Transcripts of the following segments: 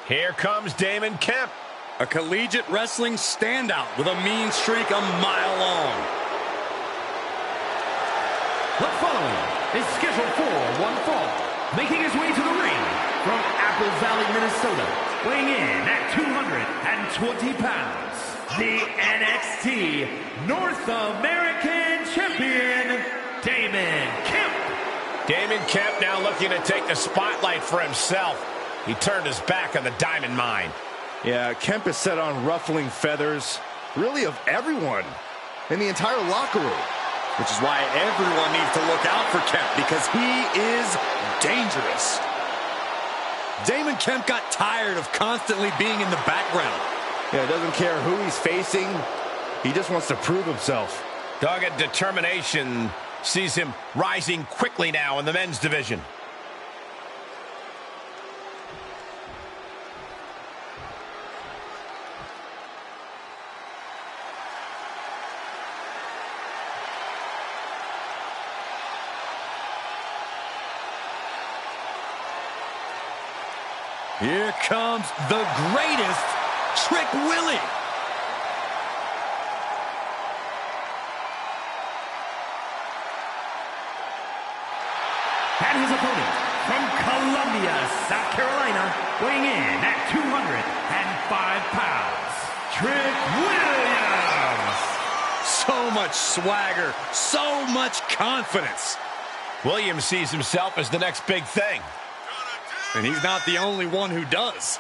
Here comes Damon Kemp. A collegiate wrestling standout with a mean streak a mile long. The following is scheduled for one fall. Making his way to the ring from Apple Valley, Minnesota. Weighing in at 220 pounds. The NXT North American Champion, Damon Kemp. Damon Kemp now looking to take the spotlight for himself. He turned his back on the Diamond Mine. Yeah, Kemp is set on ruffling feathers, really of everyone in the entire locker room. Which is why everyone needs to look out for Kemp, because he is dangerous. Damon Kemp got tired of constantly being in the background. Yeah, doesn't care who he's facing. He just wants to prove himself. Dogged determination sees him rising quickly now in the men's division. Here comes the greatest, Trick Willie. And his opponent from Columbia, South Carolina, weighing in at 205 pounds, Trick Williams. So much swagger, so much confidence. Williams sees himself as the next big thing. And he's not the only one who does.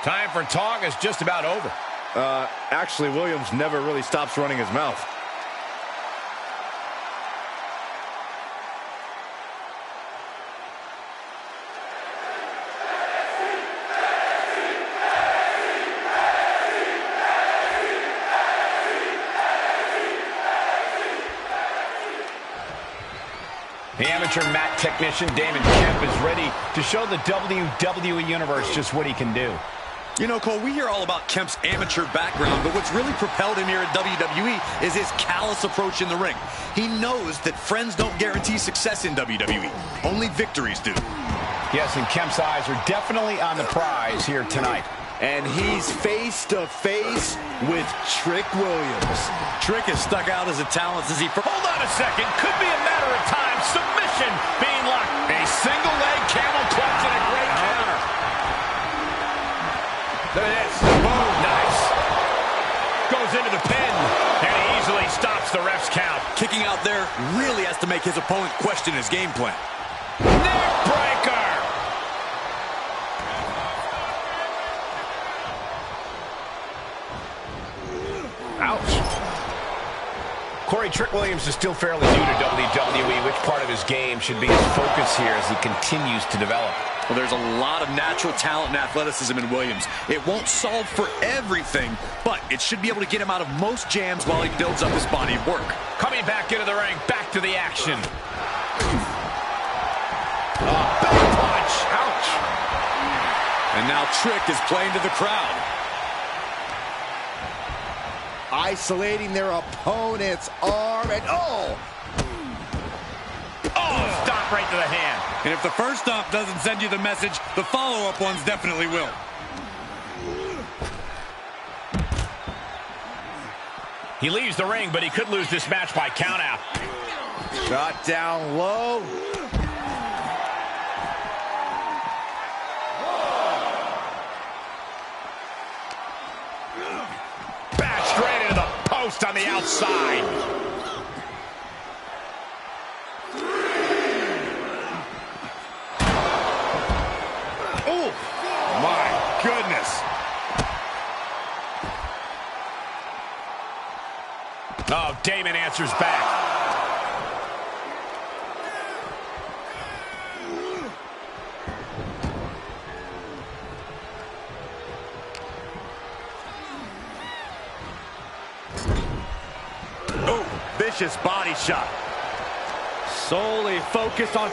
Time for talk is just about over. Actually, Williams never really stops running his mouth. The amateur mat technician, Damon Kemp, is ready to show the WWE Universe just what he can do. You know, Cole, we hear all about Kemp's amateur background, but what's really propelled him here at WWE is his callous approach in the ring. He knows that friends don't guarantee success in WWE. Only victories do. Yes, and Kemp's eyes are definitely on the prize here tonight. And he's face to face with Trick Williams. Trick has stuck out as a talent since he... Hold on a second. Could be a matter of time. Submission being locked. A single leg camel clutch and a great counter. Look at this. Boom. Nice. Goes into the pin. And he easily stops the ref's count. Kicking out there really has to make his opponent question his game plan. Neck breaker. Ouch. Corey, Trick Williams is still fairly new to WWE. Which part of his game should be his focus here as he continues to develop? Well, there's a lot of natural talent and athleticism in Williams. It won't solve for everything, but it should be able to get him out of most jams while he builds up his body of work. Coming back into the ring, back to the action. Back punch. Ouch. And now Trick is playing to the crowd. Isolating their opponent's arm, and oh, Stomp right to the hand. And if the first stomp doesn't send you the message, the follow-up ones definitely will. He leaves the ring, but he could lose this match by countout. shot down low. On the outside. Oh, my goodness. Oh, Damon answers back. Vicious body shot. Solely focused on,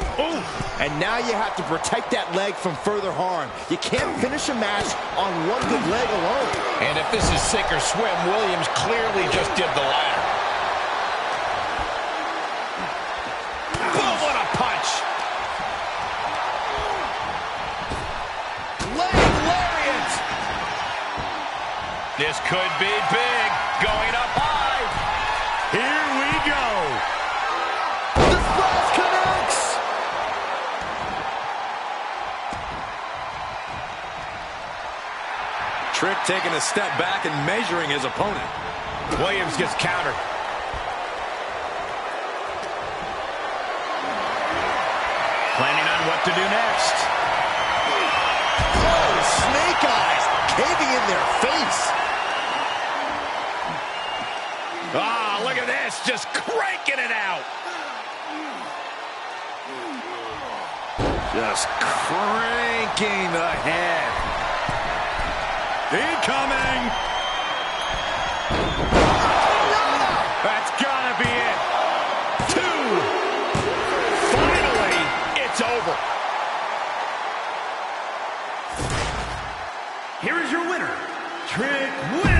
and now you have to protect that leg from further harm. You can't finish a match on one good leg alone. And if this is sink or swim, Williams clearly just did the latter. Boom, what a punch! Leg lariat! This could be big, going up high. here we go. The splash connects! Trick taking a step back and measuring his opponent. Williams gets countered. Planning on what to do next. Oh, snake eyes caving in their face. Ah, look at this, just cranking it out. Just cranking the head. Incoming. That's gotta be it. 2. Finally, it's over. Here is your winner, Trick Williams.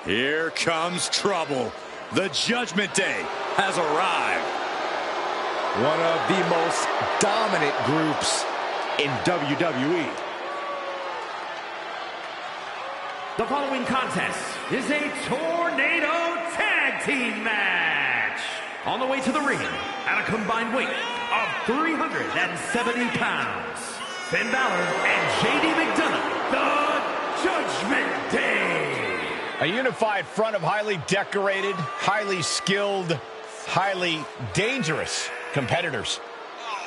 Here comes trouble. The Judgment Day has arrived. One of the most dominant groups in WWE. The following contest is a Tornado Tag Team match. On the way to the ring, at a combined weight of 370 pounds, Finn Balor and JD McDonough, the Judgment Day. A unified front of highly decorated, highly skilled, highly dangerous competitors.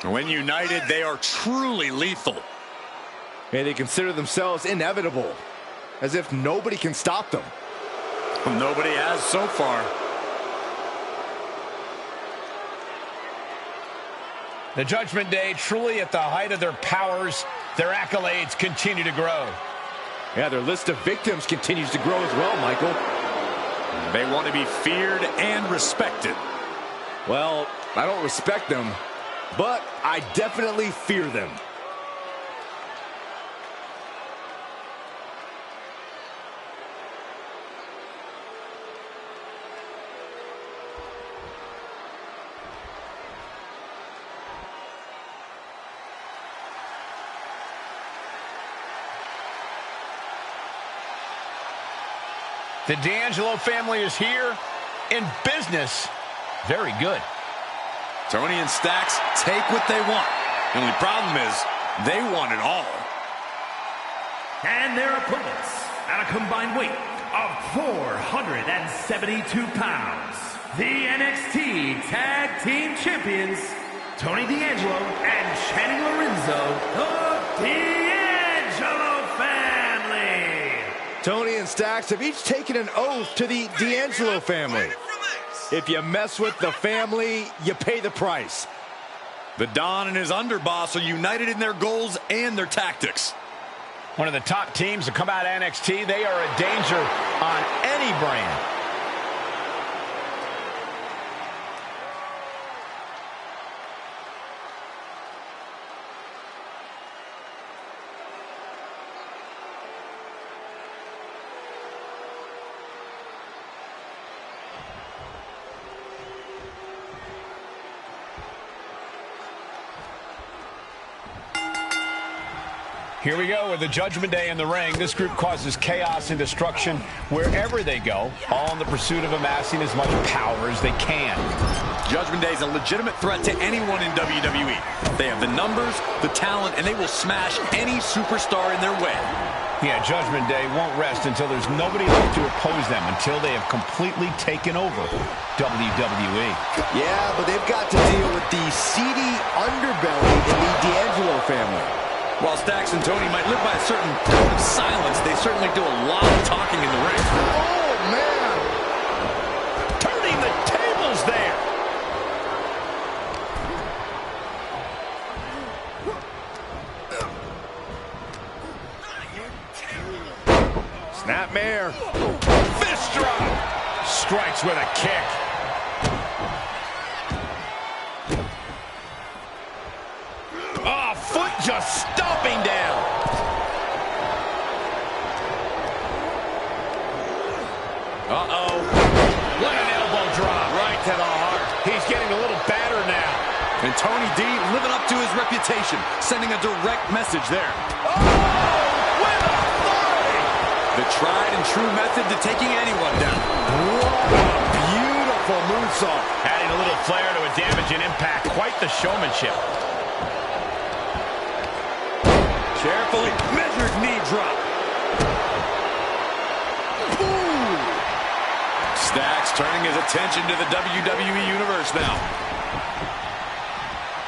When united, they are truly lethal. And they consider themselves inevitable, as if nobody can stop them. Nobody has so far. The Judgment Day truly at the height of their powers. Their accolades continue to grow. Yeah, their list of victims continues to grow as well, Michael. They want to be feared and respected. Well, I don't respect them, but I definitely fear them. The D'Angelo family is here in business. Very good. Tony and Stacks take what they want. The only problem is they want it all. And their opponents, at a combined weight of 472 pounds, the NXT Tag Team Champions, Tony D'Angelo and Channing Lorenzo, the D'Angelo family. Tony and Stacks have each taken an oath to the D'Angelo family. If you mess with the family, you pay the price. The Don and his underboss are united in their goals and their tactics. One of the top teams to come out of NXT. They are a danger on any brand. Here we go with the Judgment Day in the ring. This group causes chaos and destruction wherever they go, all in the pursuit of amassing as much power as they can. Judgment Day is a legitimate threat to anyone in WWE. They have the numbers, the talent, and they will smash any superstar in their way. Yeah, Judgment Day won't rest until there's nobody left to oppose them, until they have completely taken over WWE. Yeah, but they've got to deal with the seedy underbelly in the D'Angelo family. While Stacks and Tony might live by a certain code of silence, they certainly do a lot of talking in the ring. Oh, man. Turning the tables there. Snapmare. Fist drop. Strikes with a kick. Oh, foot just stomping down. Uh-oh. What an elbow drop. Right to the heart. He's getting a little battered now. And Tony D living up to his reputation, sending a direct message there. Oh, with authority. The tried and true method to taking anyone down. What a beautiful moonsault. Adding a little flair to a damage and impact. Quite the showmanship. Carefully measured knee drop. Ooh. Stacks turning his attention to the WWE Universe now.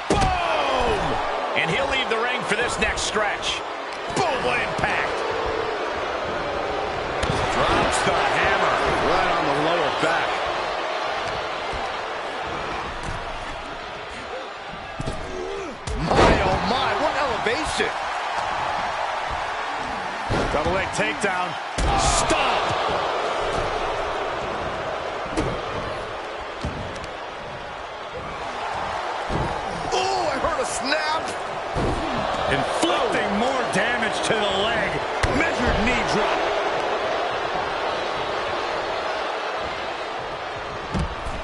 Boom! And he'll leave the ring for this next stretch. Boom, what impact. Drops the hammer right on the lower back. My, oh my, what elevation. Double leg takedown. Stop! Oh, I heard a snap. Inflicting more damage to the leg. Measured knee drop.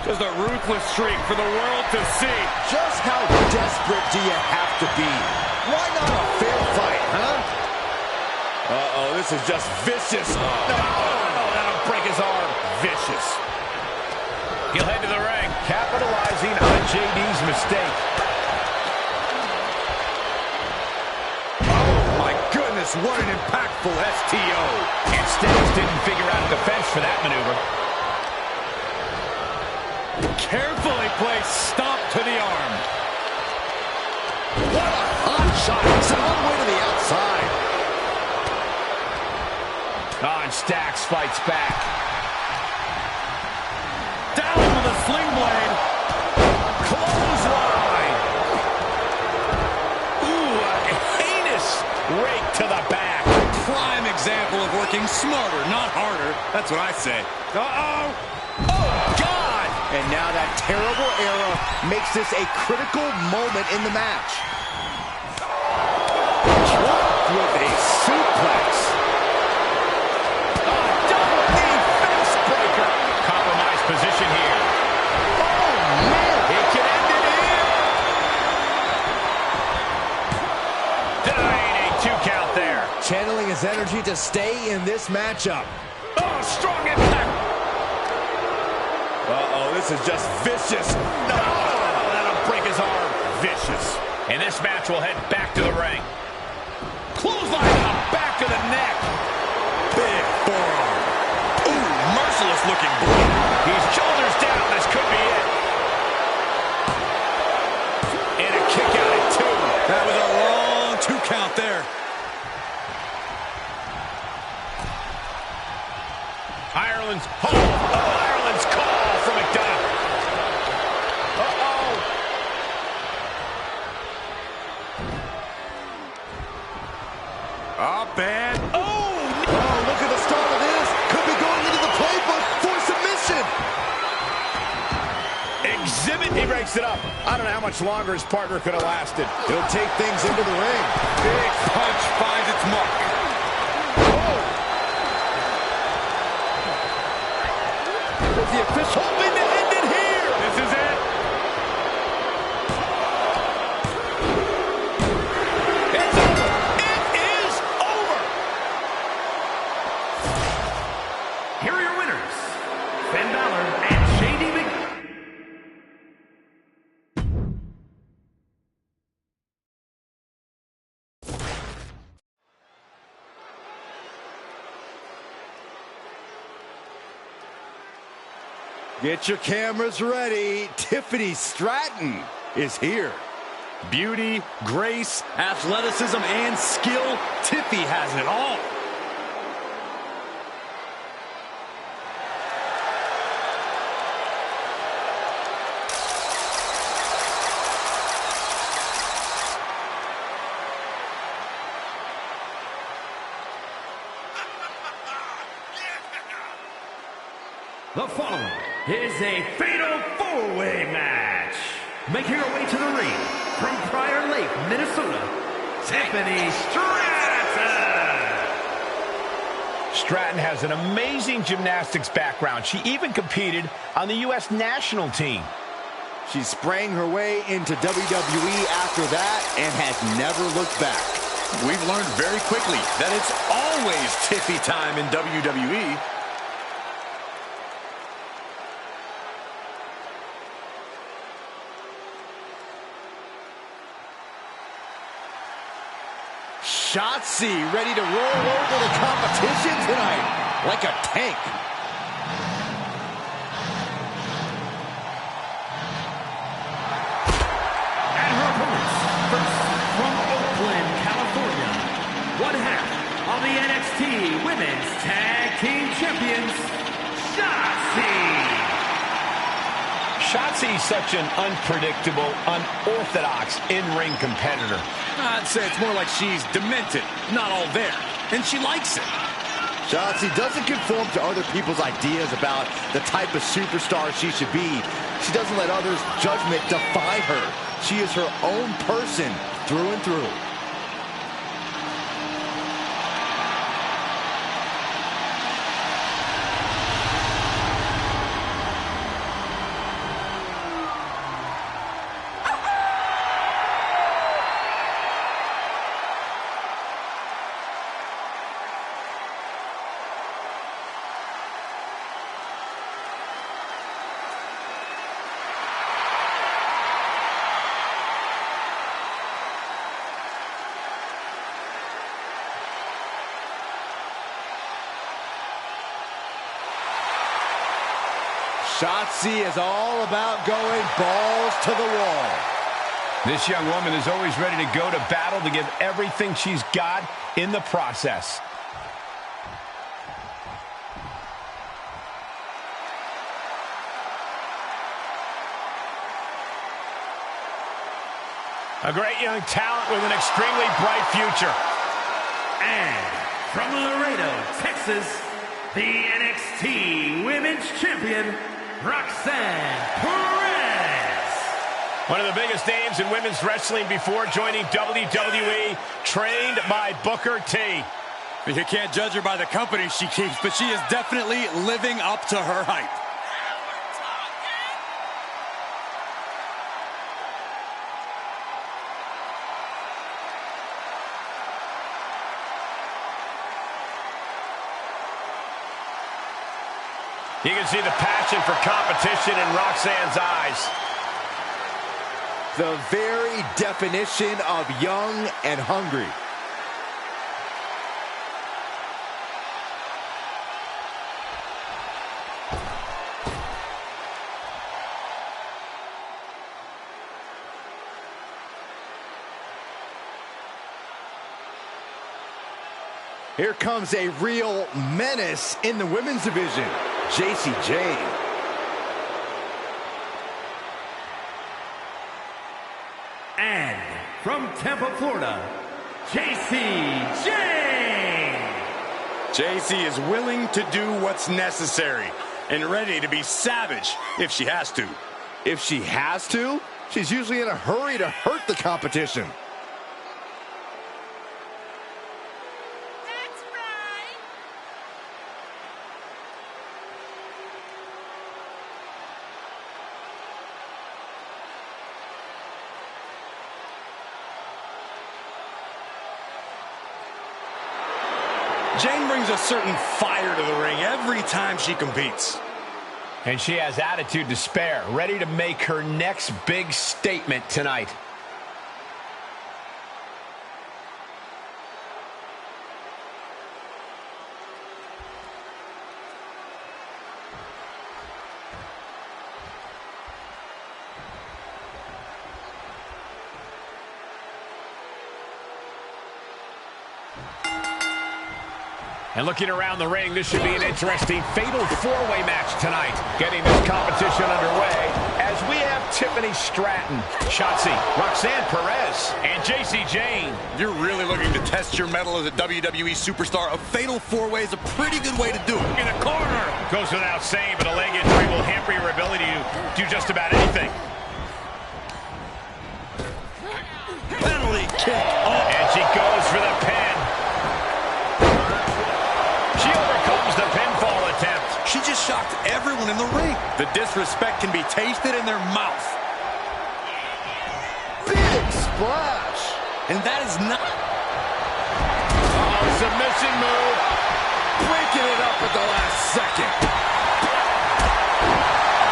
Just a ruthless streak for the world to see. Just how desperate do you have to be? Why not a fair fight, huh? Uh-oh, this is just vicious. Oh, that'll break his arm. Vicious. He'll head to the ring, capitalizing on JD's mistake. Oh, my goodness, what an impactful STO. And Stacks didn't figure out a defense for that maneuver. Carefully placed stop to the arm. What a hot shot. It's all the way to the outside. Oh, and Stacks fights back. Down with a sling blade. Clothesline. Ooh, a heinous rake to the back. Prime example of working smarter, not harder. That's what I say. Uh-oh. Oh, God. And now that terrible error makes this a critical moment in the match. Dropped with a suplex. Position here. Oh, man. He can end it here. Denying a 2 count there. Channeling his energy to stay in this matchup. Oh, strong impact. Uh-oh, this is just vicious. No, that'll break his arm. Vicious. And this match will head back to the ring. Clothesline to the back of the neck. Big forearm. Ooh, merciless looking blow. He's shoulders down. This could be it. And a kick out at 2. That was a long 2 count there. Ireland's call from McDonough. Uh-oh. Up and Oh, look at the start of this. Could be going into the playbook for submission. Exhibit. He breaks it up. I don't know how much longer his partner could have lasted. He'll take things into the ring. big punch finds its mark. Is the official hoping to end it here? This is it. It's over. It is over. Here are your winners, Finn Balor and JD McDonough. Get your cameras ready. Tiffany Stratton is here. Beauty, grace, athleticism, and skill. Tiffy has it all. The following is a fatal four-way match. Making her way to the ring from Prior Lake, Minnesota, Tiffany Stratton. Stratton has an amazing gymnastics background. She even competed on the U.S. national team. She sprang her way into WWE after that and has never looked back. We've learned very quickly that it's always Tiffy time in WWE. Shotzi ready to roll over the competition tonight like a tank. And her opponents, first from Oakland, California, one half of the NXT Women's Tag Team Champions, Shotzi. Shotzi's such an unpredictable, unorthodox in-ring competitor. I'd say it's more like she's demented, not all there, and she likes it. Shotzi doesn't conform to other people's ideas about the type of superstar she should be. She doesn't let others' judgment define her. She is her own person through and through. Shotzi is all about going balls to the wall. This young woman is always ready to go to battle to give everything she's got in the process. A great young talent with an extremely bright future. And from Laredo, Texas, the NXT Women's Champion, Roxanne Perez. One of the biggest names in women's wrestling before joining WWE, trained by Booker T. You can't judge her by the company she keeps, but she is definitely living up to her hype. You can see the passion for competition in Roxanne's eyes. The very definition of young and hungry. Here comes a real menace in the women's division. Jacy Jayne. And from Tampa, Florida, Jacy Jayne. Jacy is willing to do what's necessary and ready to be savage if she has to. If she has to, she's usually in a hurry to hurt the competition. Jayne brings a certain fire to the ring every time she competes. And she has attitude to spare, ready to make her next big statement tonight. And looking around the ring, this should be an interesting fatal four-way match tonight. Getting this competition underway as we have Tiffany Stratton, Shotzi, Roxanne Perez, and JC Jane. You're really looking to test your mettle as a WWE superstar. A fatal four-way is a pretty good way to do it. In the corner. Goes without saying, but a leg injury will hamper your ability to do just about anything. Penalty kick. Oh. And she goes for the pin. She overcomes the pinfall attempt. She just shocked everyone in the ring. The disrespect can be tasted in their mouth. Big splash. And that is not... Oh, submission move. Breaking it up at the last second.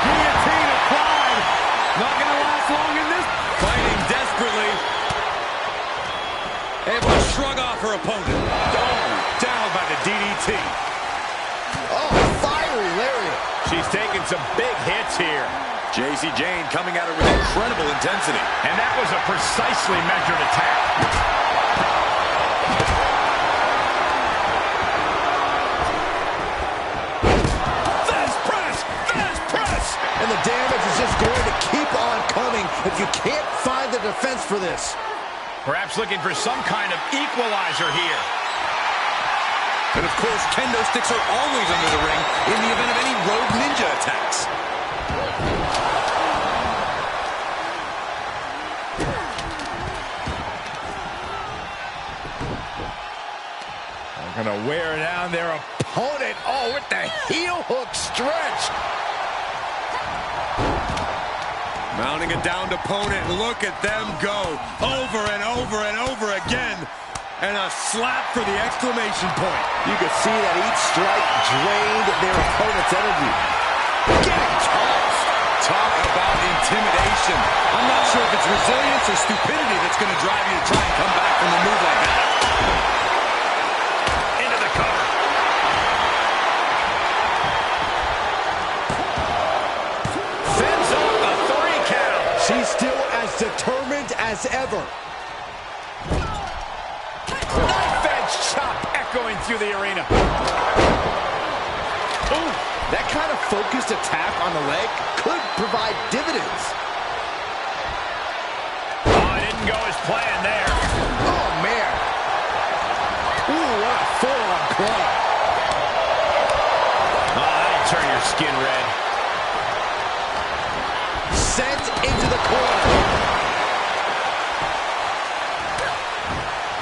Guillotine applied. Not going to last long in this. Fighting desperately. Able to shrug off her opponent. Oh, down by the DDT. Oh, fiery lariat. She's taking some big hits here. JC Jane coming at her with incredible intensity. And that was a precisely measured attack. Fast press! Fast press! And the damage is just going to keep on coming if you can't find the defense for this. Perhaps looking for some kind of equalizer here. And of course, kendo sticks are always under the ring in the event of any rogue ninja attacks. They're going to wear down their opponent. Oh, with the heel hook stretch. Mounting a downed opponent. Look at them go. Over and over and over again. And a slap for the exclamation point. You can see that each strike drained their opponent's energy. Getting tossed. Talk about intimidation. I'm not sure if it's resilience or stupidity that's going to drive you to try and come back from a move like that. Into the cover. Fends off the 3 count. She's still as determined as ever. Knife edge chop echoing through the arena. Ooh, that kind of focused attack on the leg could provide dividends. Oh, it didn't go as planned there. Oh, man. Ooh, what a full-on club. Oh, that'll turn your skin red. Sent into the corner.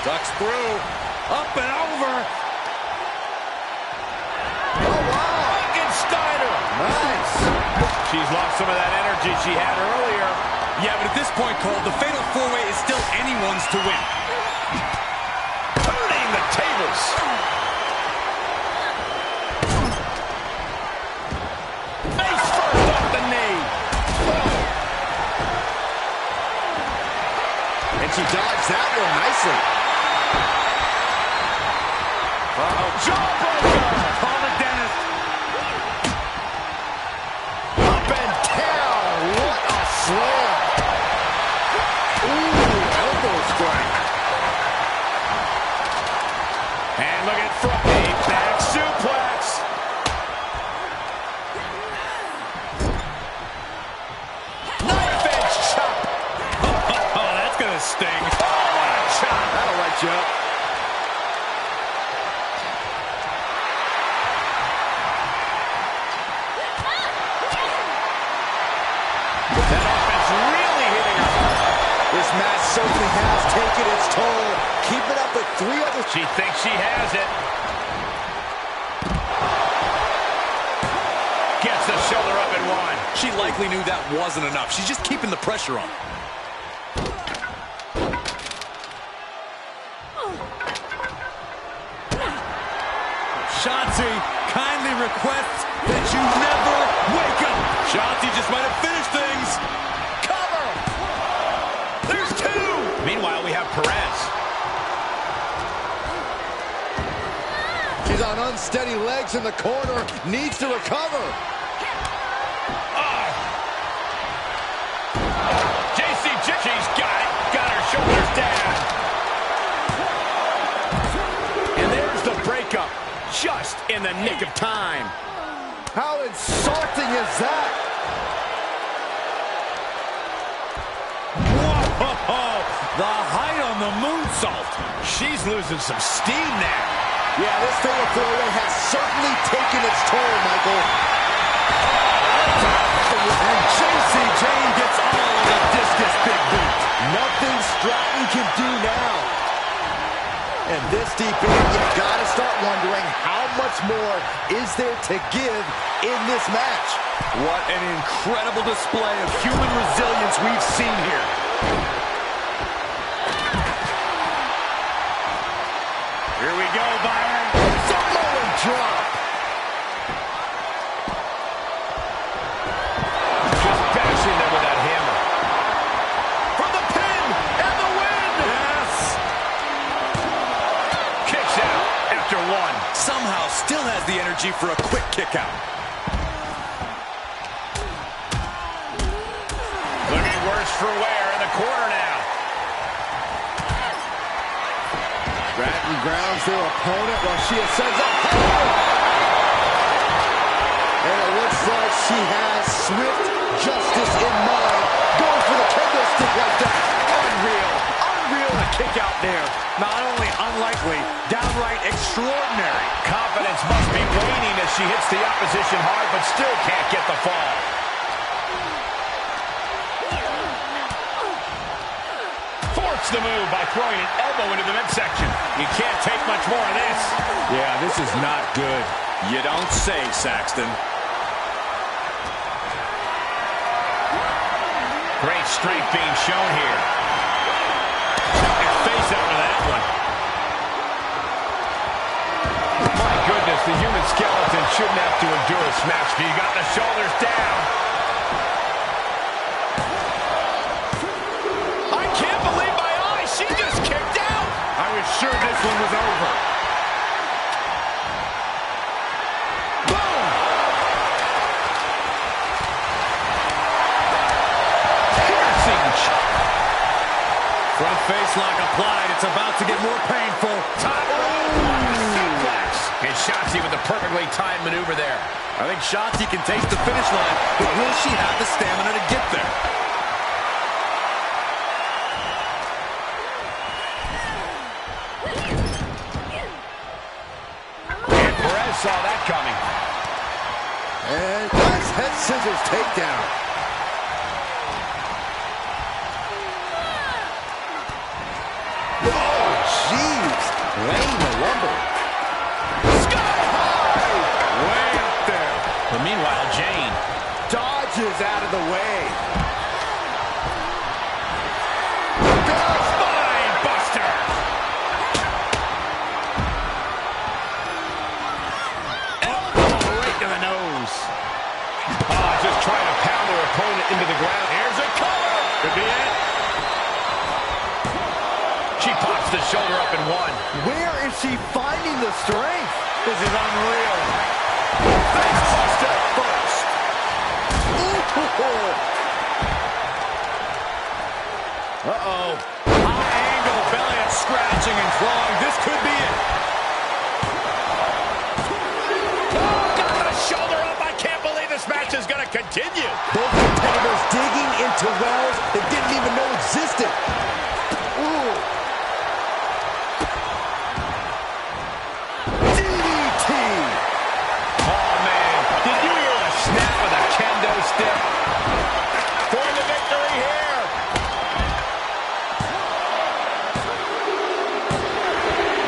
Ducks through. Up and over. Oh, wow. Frankensteiner. Nice. She's lost some of that energy she had earlier. Yeah, but at this point, Cole, the fatal four-way is still anyone's to win. Turning the tables. Face first off the knee. And she dodged that one nicely. Jawbreaker. Call the dentist. Up and down. What a slam. Ooh, elbow strike. And look at front knee. Back suplex. Knife edge chop. Oh, that's going to sting. Oh, what a chop. That'll light you up. That offense really hitting her. This match certainly has taken its toll. Keep it up with 3 other... She thinks she has it. Gets the shoulder up and 1. She likely knew that wasn't enough. She's just keeping the pressure on. Shotzi kindly requests that you never wake up. Shotzi just might have finished things. Cover. There's 2. Meanwhile, we have Perez. She's on unsteady legs in the corner. Needs to recover. JC, she's got it. Got her shoulders down. just in the nick of time. How insulting is that? Whoa, the height on the moonsault. She's losing some steam now. Yeah, this fatal four-way has certainly taken its toll, Michael. And JC Jane gets all of the discus big boot. Nothing Stratton can do now. And this deep in, you gotta start wondering how much more is there to give in this match. What an incredible display of human resilience we've seen here. Here we go, Byron. Samoan drop. Just bashing them with that hammer. For the pin and the win. Yes. Kicks out after one. Somehow still has the energy for a quick kick out. Looking worse for wear in the corner now. Stratton grounds their opponent while she sends a hold. And it looks like she has swift justice in mind. Going for the kendo stick like that. Unreal. Unreal to kick out there. Not only unlikely, downright extraordinary. Confidence must be waning as she hits the opposition hard, but still can't get the fall. Forks the move by throwing an elbow into the midsection. You can't take much more of this. Yeah, this is not good. You don't say, Saxton. Great strength being shown here. Face out of that one. My goodness, the human skeleton shouldn't have to endure a smash. You got the shoulders down. I can't believe my eyes. She just kicked out. I was sure this one was over. Boom. Piercing shot. Front face lock applied. It's about to get more painful. Top rope suplex. And Shotzi with the perfectly timed maneuver there. I think Shotzi can taste the finish line, but will she have the stamina to get there? And Perez saw that coming. And nice head scissors takedown. Oh, jeez. Laying the lumber. Sky high. Way up there. But meanwhile, Jane Dodges out of the way. Spine buster. Elbow right to the nose. Just trying to pound their opponent into the ground. Here's a cover. Could be it. She pops the shoulder up in one. Where is she finding the strength? This is unreal. Face buster first. Uh-oh. High angle belly up, scratching and clawing. This could be it. Got the shoulder up. I can't believe this match is going to continue. Both competitors digging into wells they didn't even know existed. Ooh. DDT. Oh, man. Did you hear the snap of the kendo stick? For the victory here.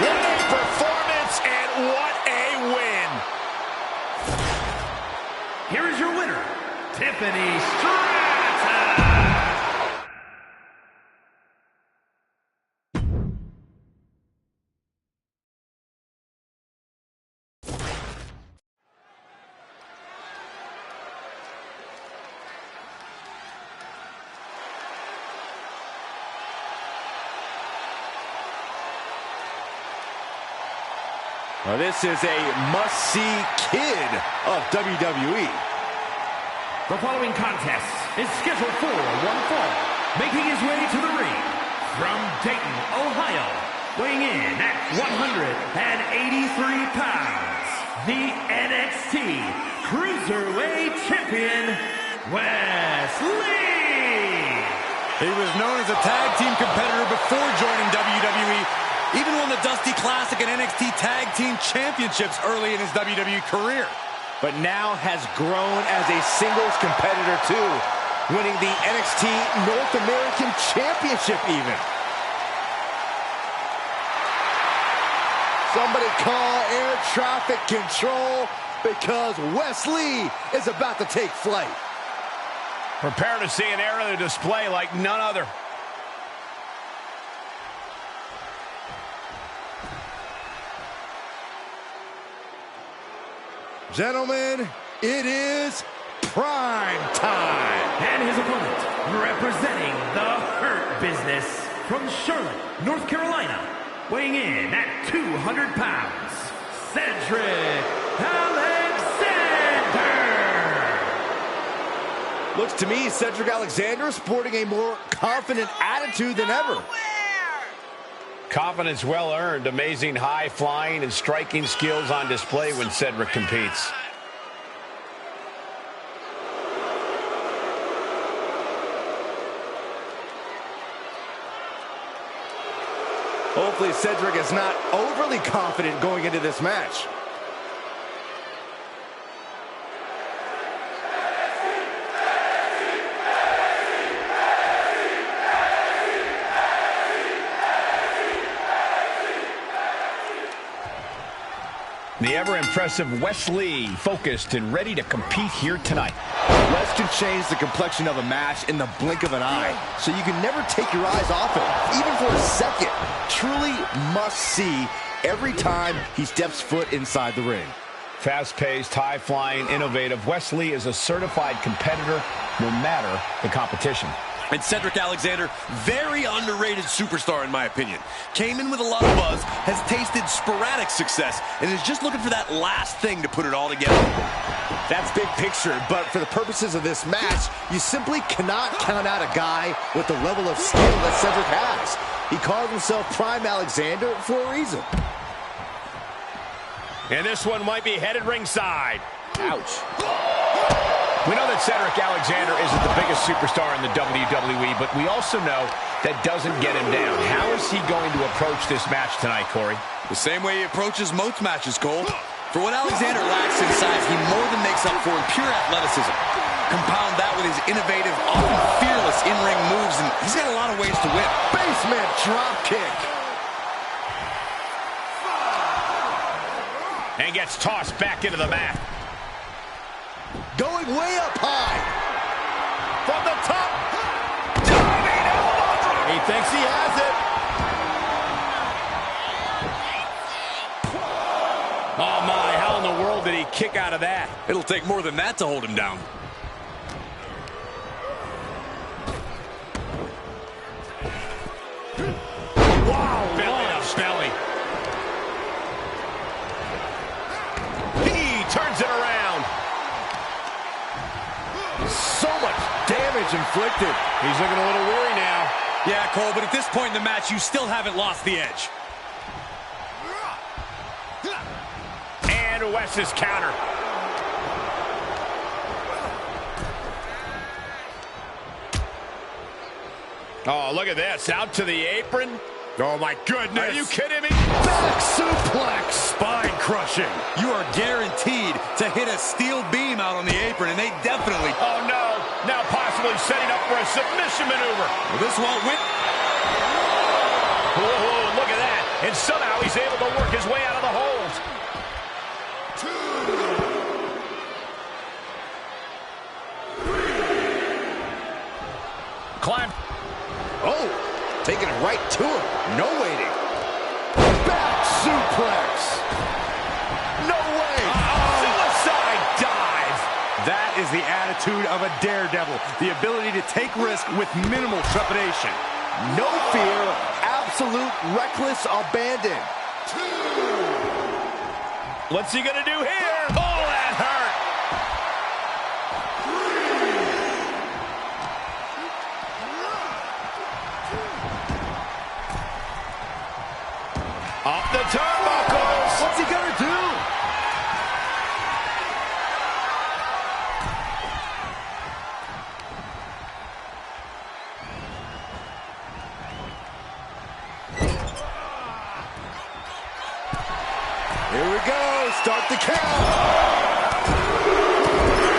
What a performance and what a win. Here is your winner, Tiffany Stratton. Well, this is a must-see kid of WWE. The following contest is scheduled for one fall. Making his way to the ring from Dayton, Ohio, weighing in at 183 pounds, the NXT Cruiserweight Champion, Wes Lee. He was known as a tag team competitor before joining WWE. Even won the Dusty Classic and NXT Tag Team Championships early in his WWE career. But now has grown as a singles competitor too, winning the NXT North American Championship even. Somebody call air traffic control because Wes Lee is about to take flight. Prepare to see an aerial display like none other. Gentlemen, it is prime time. And his opponent, representing the Hurt Business from Charlotte, North Carolina, weighing in at 200 pounds, Cedric Alexander. Looks to me, Cedric Alexander sporting a more confident attitude than ever. Confidence well earned, amazing high flying and striking skills on display when Cedric competes. Hopefully Cedric is not overly confident going into this match. The ever-impressive Wes Lee, focused and ready to compete here tonight. Wes can change the complexion of a match in the blink of an eye, so you can never take your eyes off him, even for a second. Truly must see every time he steps foot inside the ring. Fast-paced, high-flying, innovative, Wes Lee is a certified competitor no matter the competition. And Cedric Alexander, very underrated superstar in my opinion. Came in with a lot of buzz, has tasted sporadic success, and is just looking for that last thing to put it all together. That's big picture, but for the purposes of this match, you simply cannot count out a guy with the level of skill that Cedric has. He calls himself Prime Alexander for a reason. And this one might be headed ringside. Ouch. We know that Cedric Alexander isn't the biggest superstar in the WWE, but we also know that doesn't get him down. How is he going to approach this match tonight, Corey? The same way he approaches most matches, Cole. For what Alexander lacks in size, he more than makes up for in pure athleticism. Compound that with his innovative, often fearless in-ring moves, and he's got a lot of ways to win. Basement drop kick. And gets tossed back into the mat. Going way up high. From the top. Diving elbow drop. He thinks he has it. Oh my, how in the world did he kick out of that? It'll take more than that to hold him down. Wow, belly to belly. He turns it around. So much damage inflicted. He's looking a little weary now. Yeah, Cole, but at this point in the match, you still haven't lost the edge. And Wes's counter. Oh, look at this. Out to the apron. Oh, my goodness. Are you kidding me? Back suplex. Spine crushing. You are guaranteed to hit a steel beam out on the apron, and they definitely... Oh, no. Now possibly setting up for a submission maneuver. Well, this won't win. Whoa, look at that. And somehow he's able to work his way out of the hold. Climb. Oh, taking it right to him. No waiting. Back suplex. No way. Suicide dive. That is the attitude of a daredevil. The ability to take risk with minimal trepidation. No fear. Absolute reckless abandon. What's he going to do here? Oh, that hurt. Up the turnbuckles. What's he gonna do? Here we go. Start the count.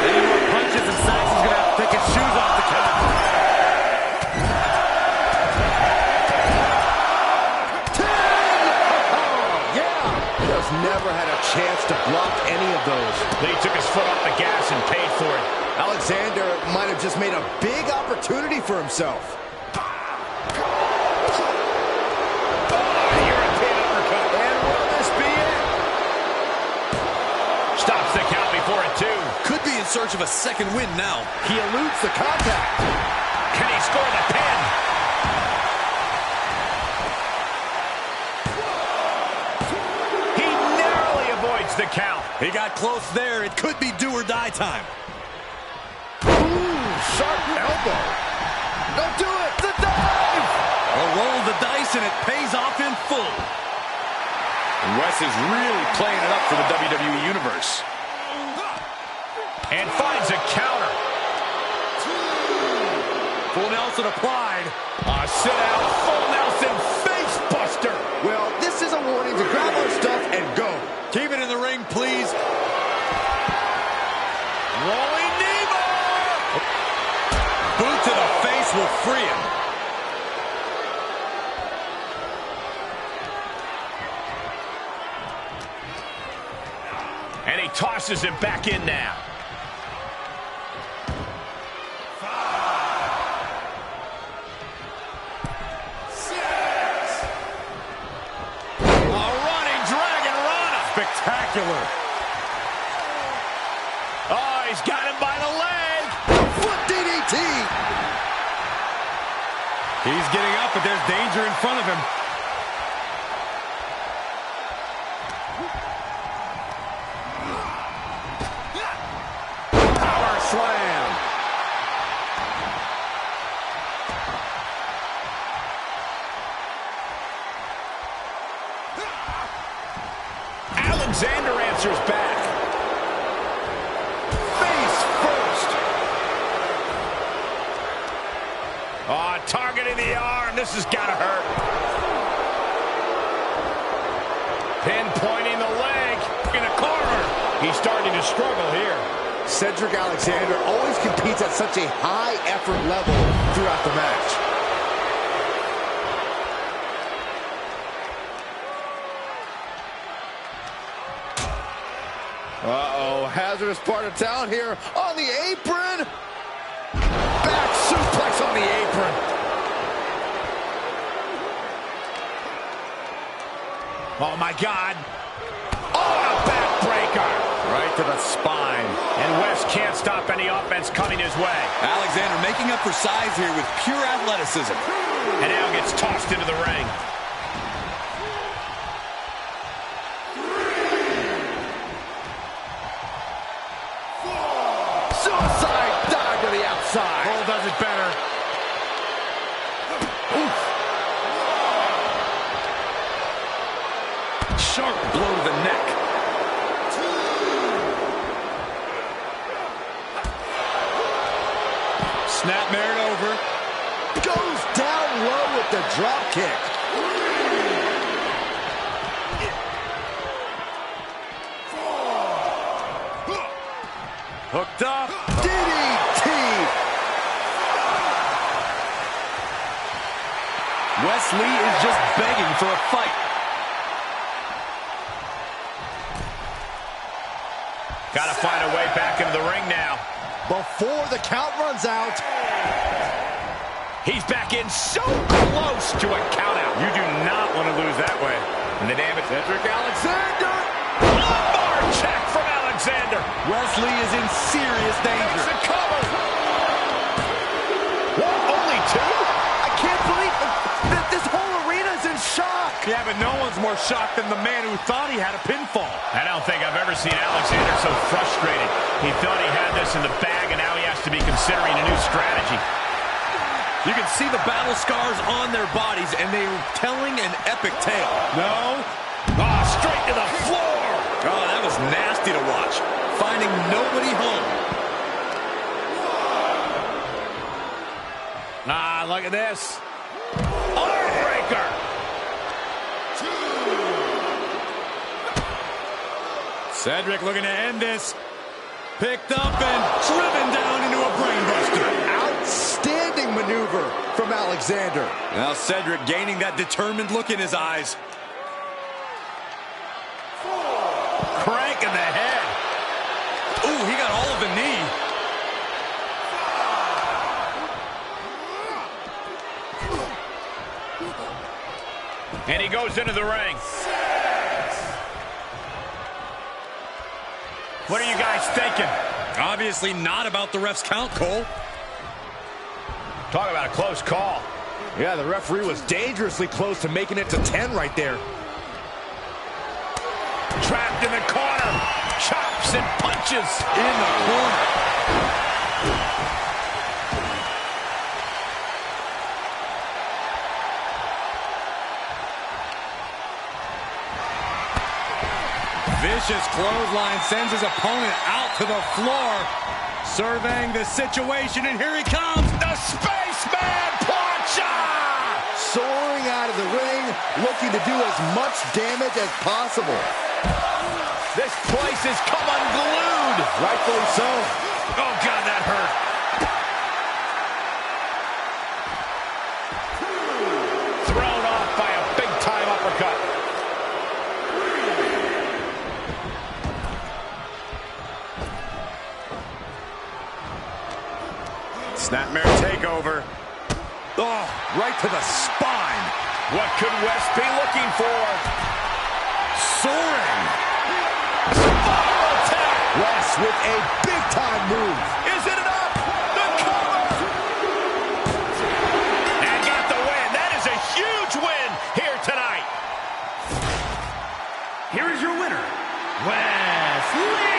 Any more punches and Saxon's going to have to take his shoes off the count. 10! Oh, yeah. Just never had a chance to block any of those. Lee took his foot off the gas and paid for it. Alexander might have just made a big opportunity for himself. Could be in search of a second win now. He eludes the contact. Can he score the pin? He narrowly avoids the count. He got close there. It could be do or die time. Ooh, sharp elbow. Don't do it. The dive. A roll of the dice, and it pays off in full. And Wes is really playing it up for the WWE Universe. And finds a counter. Full Nelson applied. Sit out. Full Nelson face buster. Well, this is a warning to grab our stuff and go. Keep it in the ring, please. Rolling knee bar. Boot to the face will free him. And he tosses him back in now. Spectacular. Oh, he's got him by the leg. Foot DDT. He's getting up, but there's danger in front of him. Power slam. Alexander answers back. Face first. Oh, targeting the arm. This has got to hurt. Pinpointing the leg in a corner. He's starting to struggle here. Cedric Alexander always competes at such a high effort level throughout the match. Uh-oh, hazardous part of town here on the apron. Back suplex on the apron. Oh, my God. Oh, a backbreaker. Right to the spine. And Wes can't stop any offense coming his way. Alexander making up for size here with pure athleticism. And now gets tossed into the ring. Suicide dive to the outside. Cole does it better. Oof. Sharp blow to the neck. Snapmare it over. Goes down low with the drop kick. Hooked up. DDT. Wes Lee is just begging for a fight. Got to find a way back into the ring now. Before the count runs out. He's back in so close to a countout. You do not want to lose that way. And the damage. Cedric Alexander. Lumbar check from Alexander. Wes Lee is in serious danger. Makes a cover. What, only two? I can't believe that this whole arena is in shock. Yeah, but no one's more shocked than the man who thought he had a pinfall. I don't think I've ever seen Alexander so frustrated. He thought he had this in the bag, and now he has to be considering a new strategy. You can see the battle scars on their bodies, and they are telling an epic tale. No. Oh, straight to the floor. Oh, that was nasty to watch. Finding nobody home. Ah, look at this. Arm breaker. Cedric looking to end this. Picked up and driven down into a brainbuster. Outstanding maneuver from Alexander. Now Cedric gaining that determined look in his eyes. Crank in the head. Ooh, he got all of the knee. And he goes into the ring. What are you guys thinking? Obviously not about the ref's count, Cole. Talk about a close call. Yeah, the referee was dangerously close to making it to 10 right there. Trapped in the corner. Chops and punches. In the corner. Vicious clothesline sends his opponent out to the floor. Surveying the situation, and here he comes. The Spaceman Plancha! Soaring out of the ring, looking to do as much damage as possible. This place has come unglued. Rightfully so. Oh, God, that hurt. Thrown off by a big-time uppercut. Snapmare takeover. Oh, right to the spine. What could West be looking for? Soaring. Spiral attack. West with a big-time move. Is it enough? The cover. And got the win. That is a huge win here tonight. Here is your winner, Wesley.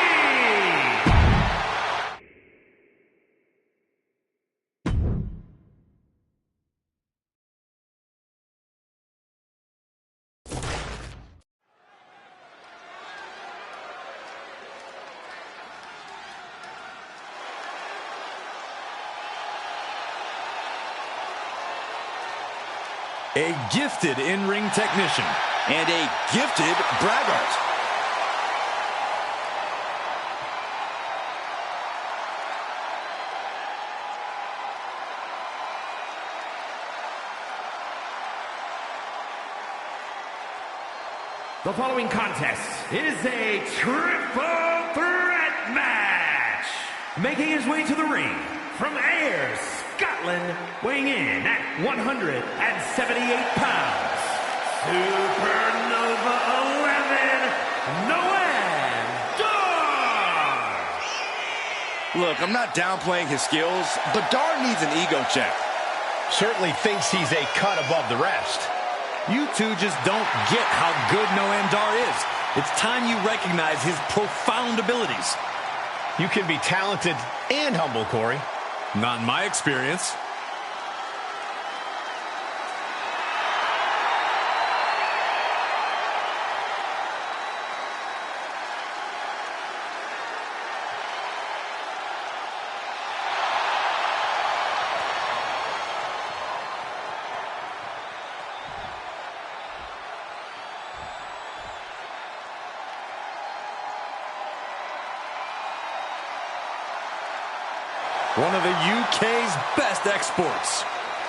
A gifted in-ring technician. And a gifted braggart. The following contest is a triple threat match. Making his way to the ring from Ayr, Scotland, weighing in at 178 pounds, Supernova 11, Noam Dar. Look, I'm not downplaying his skills, but Dar needs an ego check. Certainly thinks he's a cut above the rest. You two just don't get how good Noam Dar is. It's time you recognize his profound abilities. You can be talented and humble, Corey. Not in my experience. One of the UK's best exports.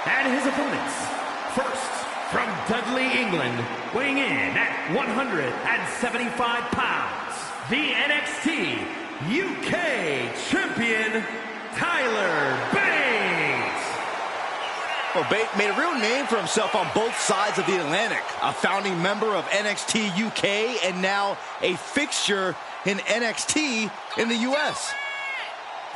And his opponents, first from Dudley, England, weighing in at 175 pounds, the NXT UK Champion, Tyler Bates. Well, Bates made a real name for himself on both sides of the Atlantic. A founding member of NXT UK and now a fixture in NXT in the US.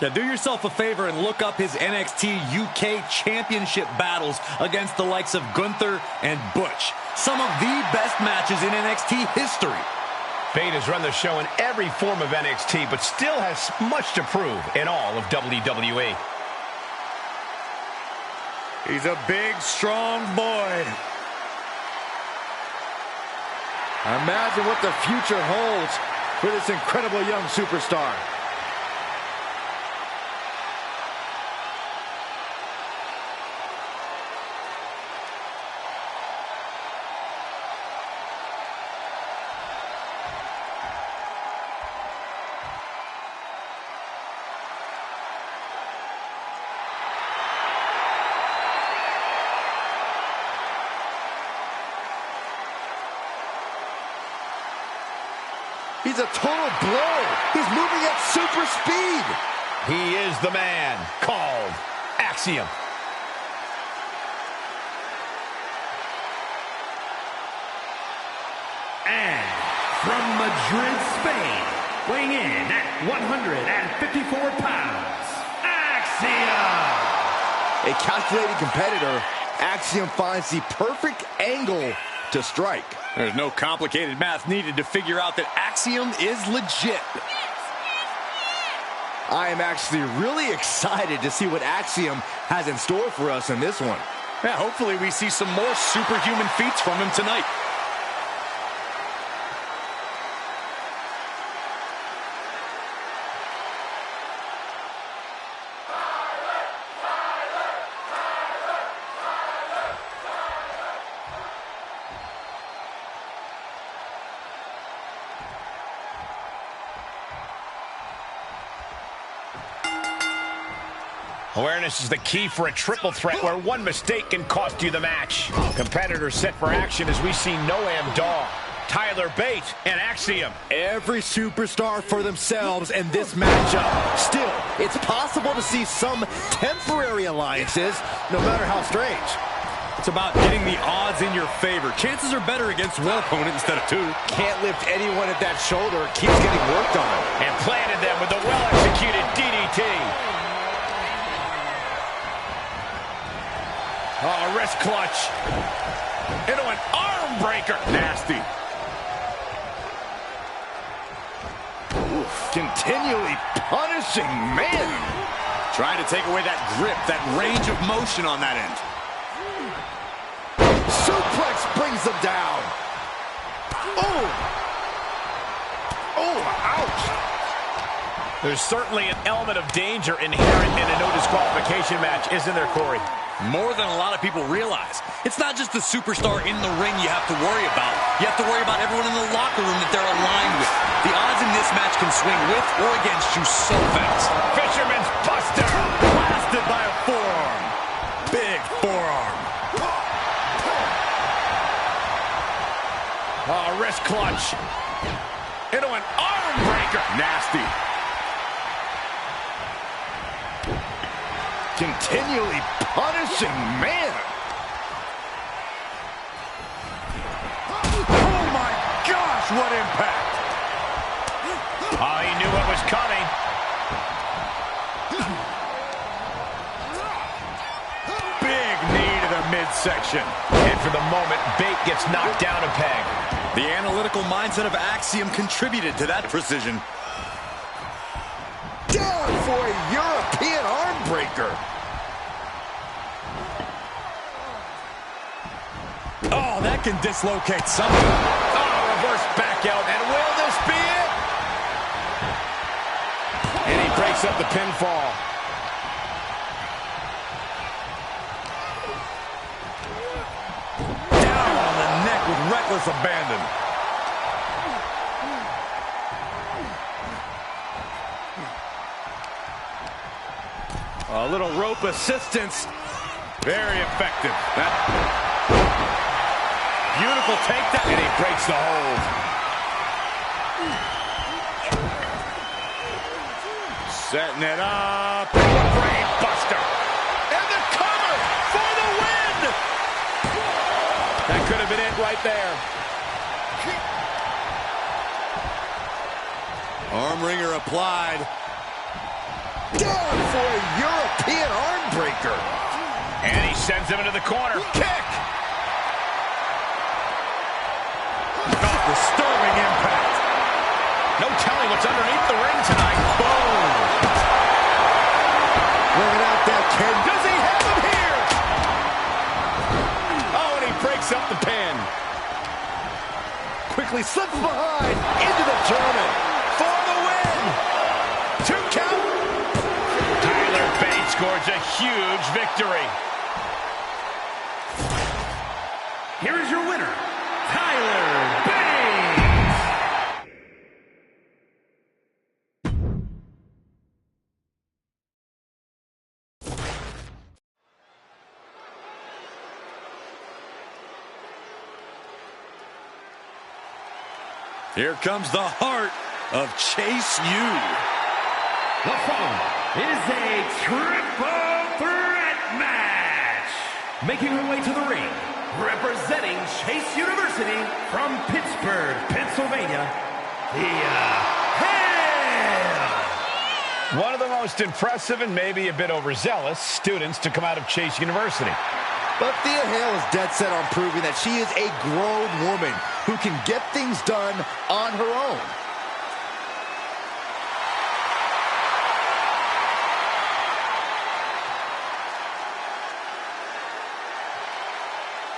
Now do yourself a favor and look up his NXT UK Championship battles against the likes of Gunther and Butch. Some of the best matches in NXT history. Bates has run the show in every form of NXT, but still has much to prove in all of WWE. He's a big, strong boy. Imagine what the future holds for this incredible young superstar. He's a total blow. He's moving at super speed. He is the man called Axiom. And from Madrid, Spain, weighing in at 154 pounds, Axiom. A calculated competitor, Axiom finds the perfect angle to strike. There's no complicated math needed to figure out that Axiom is legit. I am actually really excited to see what Axiom has in store for us in this one. Yeah, hopefully we see some more superhuman feats from him tonight. Awareness is the key for a triple threat where one mistake can cost you the match. Competitors set for action as we see Noam Dar, Tyler Bate, and Axiom. Every superstar for themselves in this matchup. Still, it's possible to see some temporary alliances, no matter how strange. It's about getting the odds in your favor. Chances are better against one opponent instead of two. Can't lift anyone at that shoulder. Keeps getting worked on. And planted them with a well-executed DDT. Oh, wrist clutch. Into an arm breaker. Nasty. Oof, continually punishing, man. Trying to take away that grip, that range of motion on that end. Suplex brings them down. Oh. Oh, ouch. There's certainly an element of danger inherent in a no disqualification match, isn't there, Corey? More than a lot of people realize. It's not just the superstar in the ring you have to worry about. You have to worry about everyone in the locker room that they're aligned with. The odds in this match can swing with or against you so fast. Fisherman's Buster. Blasted by a forearm. Big forearm. Oh, wrist clutch. Into an arm breaker. Nasty. Continually punishing, man. Oh my gosh, what impact. Oh, he knew what was coming. Big knee to the midsection. And for the moment, Bate gets knocked down a peg. The analytical mindset of Axiom contributed to that precision. Down for a European arm breaker. Oh, that can dislocate something. Oh, reverse back out. And will this be it? And he breaks up the pinfall. Down on the neck with reckless abandon. A little rope assistance. Very effective. Beautiful takedown. And he breaks the hold. Setting it up. Brain buster. And the cover for the win. That could have been it right there. Arm wringer applied. Down for a European arm breaker. And he sends him into the corner. Kick! Disturbing impact. No telling what's underneath the ring tonight. Boom! Bringing out that Ken. Does he have him here? Oh, and he breaks up the pin. Quickly slips behind into the German for the win. 2 count. Tyler Bate scores a huge victory. Here is your winner, Tyler Bate. Here comes the heart of Chase U. The following is a triple threat match. Making her way to the ring, representing Chase University from Pittsburgh, Pennsylvania, one of the most impressive and maybe a bit overzealous students to come out of Chase University. But Thea Hale is dead set on proving that she is a grown woman who can get things done on her own.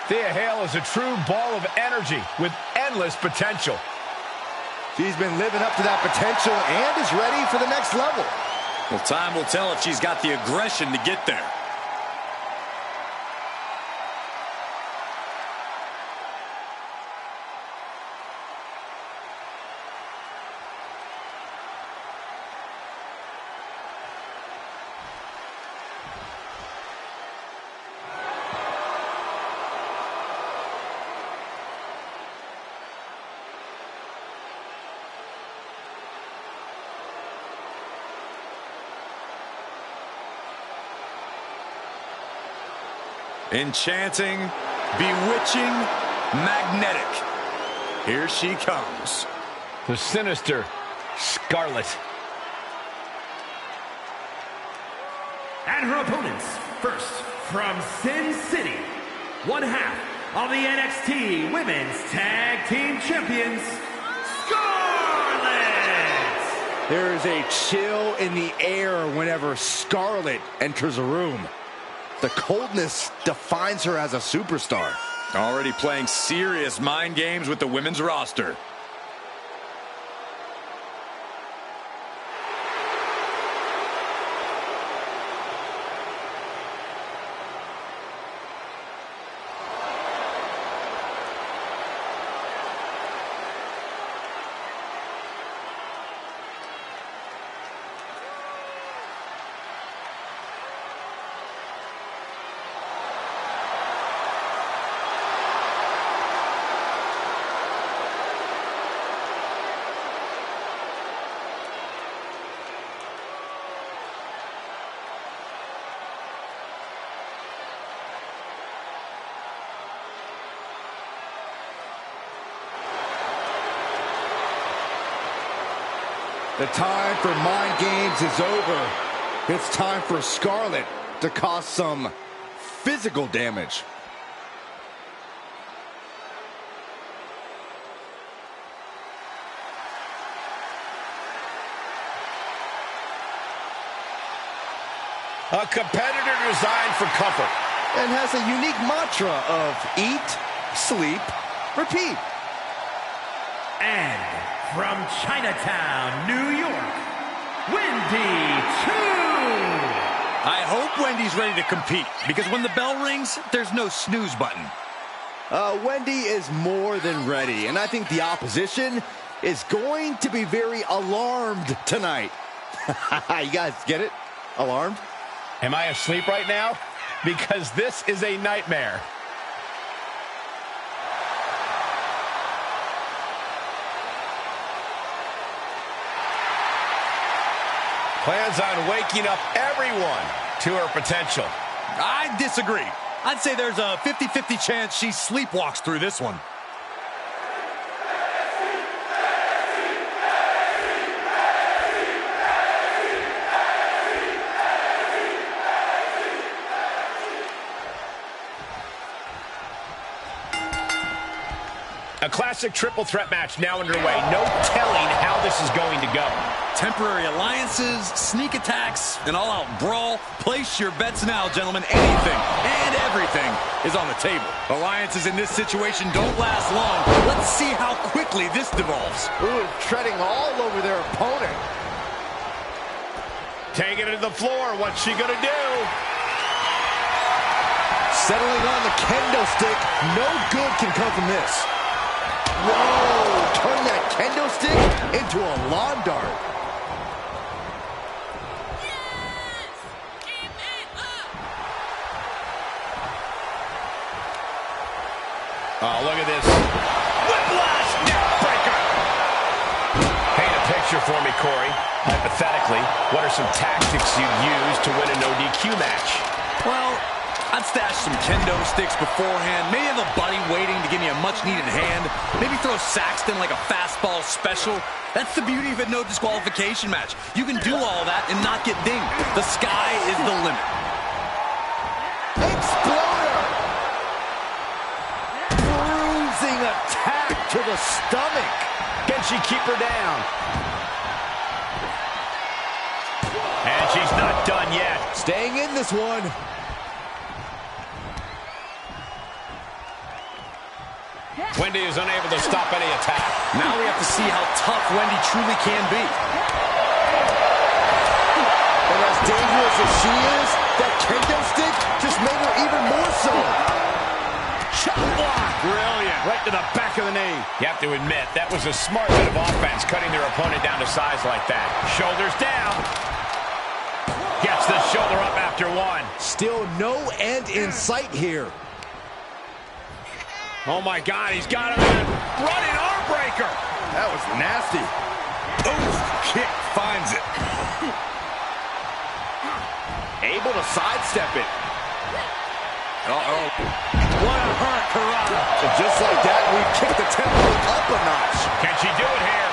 Thea Hale is a true ball of energy with endless potential. She's been living up to that potential and is ready for the next level. Well, time will tell if she's got the aggression to get there. Enchanting, bewitching, magnetic. Here she comes. The sinister Scarlet. And her opponents, first from Sin City, one half of the NXT Women's Tag Team Champions, Scarlet! There is a chill in the air whenever Scarlet enters a room. The coldness defines her as a superstar. Already playing serious mind games with the women's roster. The time for mind games is over. It's time for Scarlet to cause some physical damage. A competitor designed for comfort. And has a unique mantra of eat, sleep, repeat. And from Chinatown, New York, Wendy Choo! I hope Wendy's ready to compete, because when the bell rings, there's no snooze button. Wendy is more than ready, and I think the opposition is going to be very alarmed tonight. You guys get it? Alarmed? Am I asleep right now? Because this is a nightmare. Plans on waking up everyone to her potential. I disagree. I'd say there's a 50-50 chance she sleepwalks through this one. A classic triple threat match now underway. No telling how this is going to go. Temporary alliances, sneak attacks, an all-out brawl. Place your bets now, gentlemen. Anything and everything is on the table. Alliances in this situation don't last long. Let's see how quickly this devolves. Ooh, treading all over their opponent. Taking it to the floor. What's she going to do? Settling on the kendo stick. No good can come from this. Whoa! Turn that kendo stick into a lawn dart. Oh, look at this. Whiplash neck breaker. Corey, hypothetically, what are some tactics you'd use to win a no DQ match? Well, I'd stash some kendo sticks beforehand. Maybe have a buddy waiting to give me a much-needed hand. Maybe throw Saxton like a fastball special. That's the beauty of a no disqualification match. You can do all that and not get dinged. The sky is the limit. Exploder! Bruising attack to the stomach. Can she keep her down? And she's not done yet. Staying in this one. Wendy is unable to stop any attack. Now we have to see how tough Wendy truly can be. And as dangerous as she is, that kendo stick just made her even more so. Chop block. Brilliant. Right to the back of the knee. You have to admit, that was a smart bit of offense, cutting their opponent down to size like that. Shoulders down. Gets the shoulder up after one. Still no end in sight here. Oh my God, he's got him in. Running arm breaker. That was nasty. Oof, kick finds it. Able to sidestep it. Uh-oh. What a hurt, Karada. And just like that, we kicked the tempo up a notch. Can she do it here?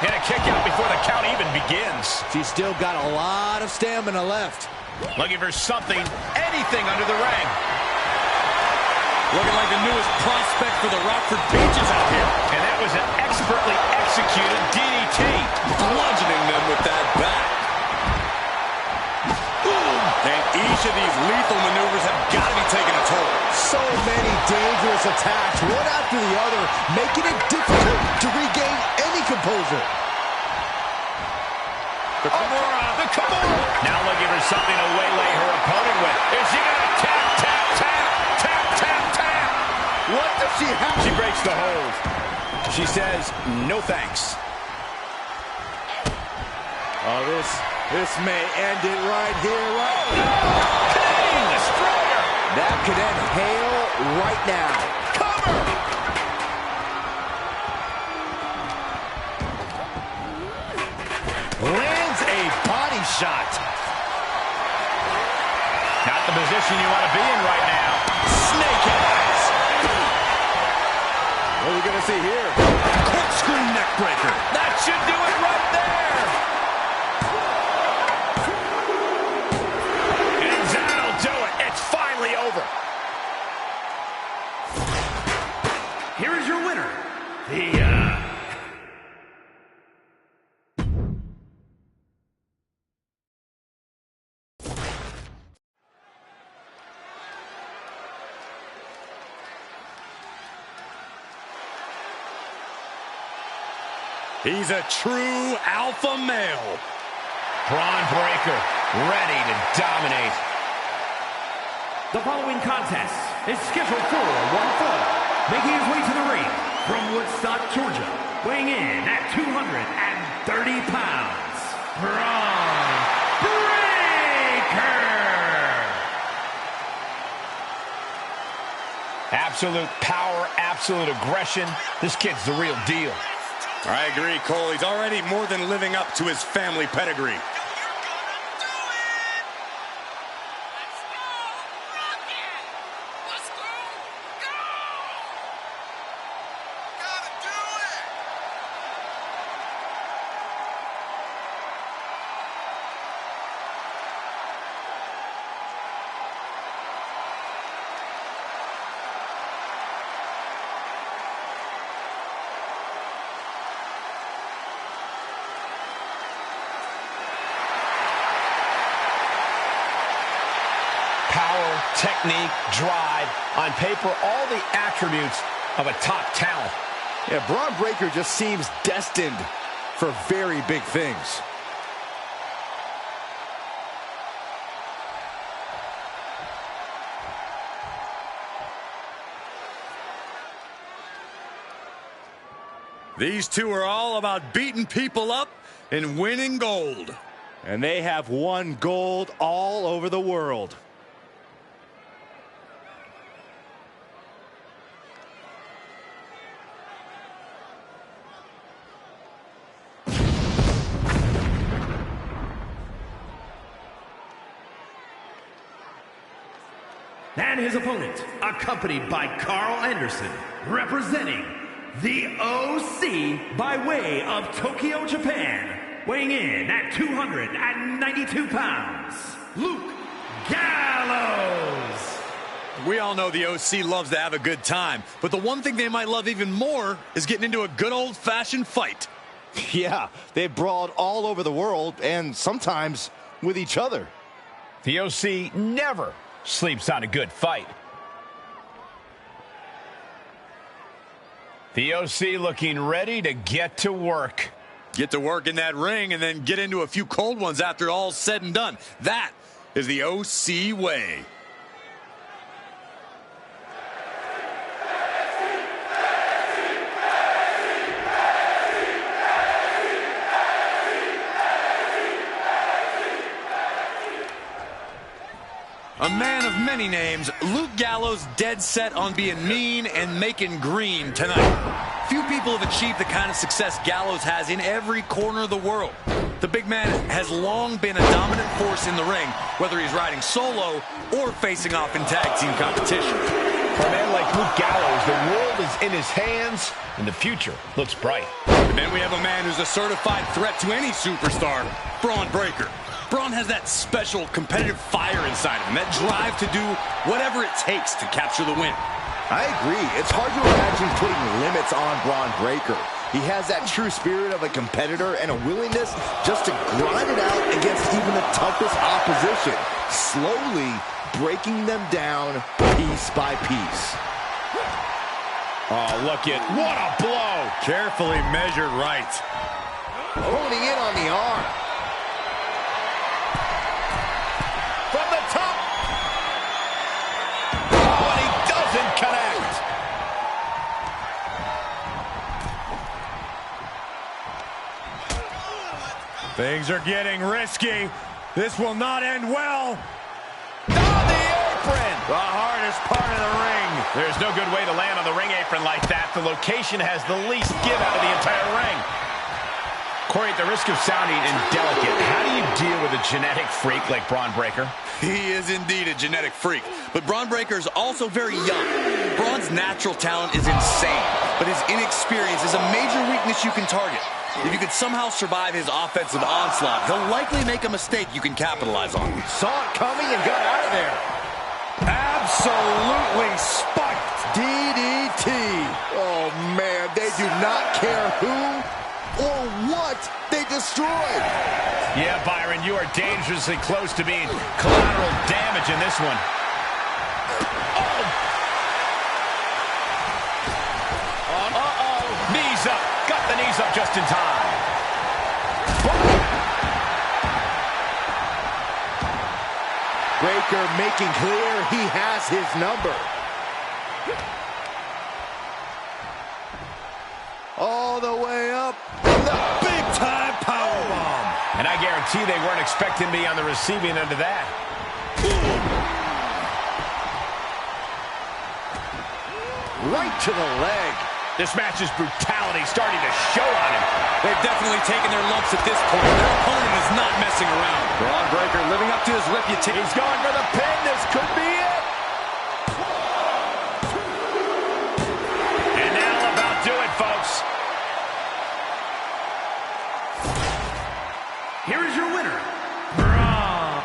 And a kick out before the count even begins. She's still got a lot of stamina left. Looking for something, anything under the ring. Looking like the newest prospect for the Rockford Peaches out here. And that was an expertly executed DDT. Bludgeoning them with that back. Boom. And each of these lethal maneuvers have got to be taking a toll. So many dangerous attacks, one after the other, making it difficult to regain any composure. The Kimura. The Kimura. Now looking for something to waylay her opponent with. Is she going to tap, tap, tap, tap, tap, tap? What does she have? She breaks the hold. She says, no thanks. Oh, this may end it right here, right? King Destroyer. That could end Hale right now. Cover. Lands a body shot. Not the position you want to be in right now. Snake eyes. What are we going to see here? Corkscrew neck breaker. That should do it right there. And that'll do it. It's finally over. Here is your winner, He's a true alpha male. Braun Breaker, ready to dominate. The following contest is scheduled for one fall. Making his way to the ring from Woodstock, Georgia, weighing in at 230 pounds, Braun Breaker. Absolute power, absolute aggression. This kid's the real deal. I agree, Cole. He's already more than living up to his family pedigree. Power, technique, drive. On paper, all the attributes of a top talent. Yeah, Braun Breaker just seems destined for very big things. These two are all about beating people up and winning gold. And they have won gold all over the world. And his opponent, accompanied by Carl Anderson, representing the OC by way of Tokyo, Japan, weighing in at 292 pounds, Luke Gallows. We all know the OC loves to have a good time, but the one thing they might love even more is getting into a good old-fashioned fight. Yeah, they brawled all over the world, and sometimes with each other. The OC never sleeps on a good fight. The OC looking ready to get to work. Get to work in that ring and then get into a few cold ones after all's said and done. That is the OC way. A man of many names, Luke Gallows dead set on being mean and making green tonight. Few people have achieved the kind of success Gallows has in every corner of the world. The big man has long been a dominant force in the ring, whether he's riding solo or facing off in tag team competition. For a man like Luke Gallows, the world is in his hands, and the future looks bright. And then we have a man who's a certified threat to any superstar, Braun Breaker. Braun has that special competitive fire inside of him, that drive to do whatever it takes to capture the win. I agree. It's hard to imagine putting limits on Braun Breaker. He has that true spirit of a competitor and a willingness just to grind it out against even the toughest opposition, slowly breaking them down piece by piece. Oh, look at what a blow. Carefully measured right. Honing in on the arm. From the top. Oh, and he doesn't connect. Things are getting risky. This will not end well. On the apron. The hardest part of the ring. There's no good way to land on the ring apron like that. The location has the least give out of the entire ring. Corey, at the risk of sounding indelicate, how do you deal with a genetic freak like Braun Breaker? He is indeed a genetic freak, but Braun Breaker is also very young. Braun's natural talent is insane, but his inexperience is a major weakness you can target. If you could somehow survive his offensive onslaught, he'll likely make a mistake you can capitalize on. Saw it coming and got out of there. Absolutely spiked. DDT. Oh, man, they do not care who or what they destroyed. Yeah, Byron, you are dangerously close to being collateral damage in this one. Oh! Uh-oh. Knees up. Got the knees up just in time. Breaker making clear he has his number. All the way up. The big-time powerbomb. And I guarantee they weren't expecting me on the receiving end of that. Right to the leg. This match's brutality starting to show on him. They've definitely taken their lumps at this point. Their opponent is not messing around. Braun Breaker living up to his reputation. He's going for the pin. This could be it. And that'll about do it, folks. Here is your winner, Braun.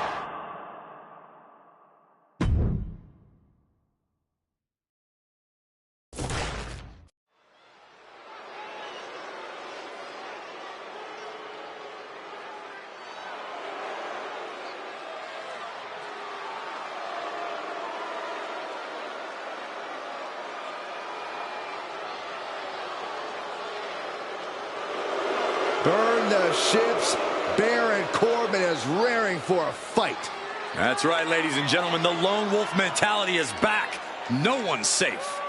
Burn the ships. Baron Corbin is raring for a fight. That's right, ladies and gentlemen. The lone wolf mentality is back. No one's safe.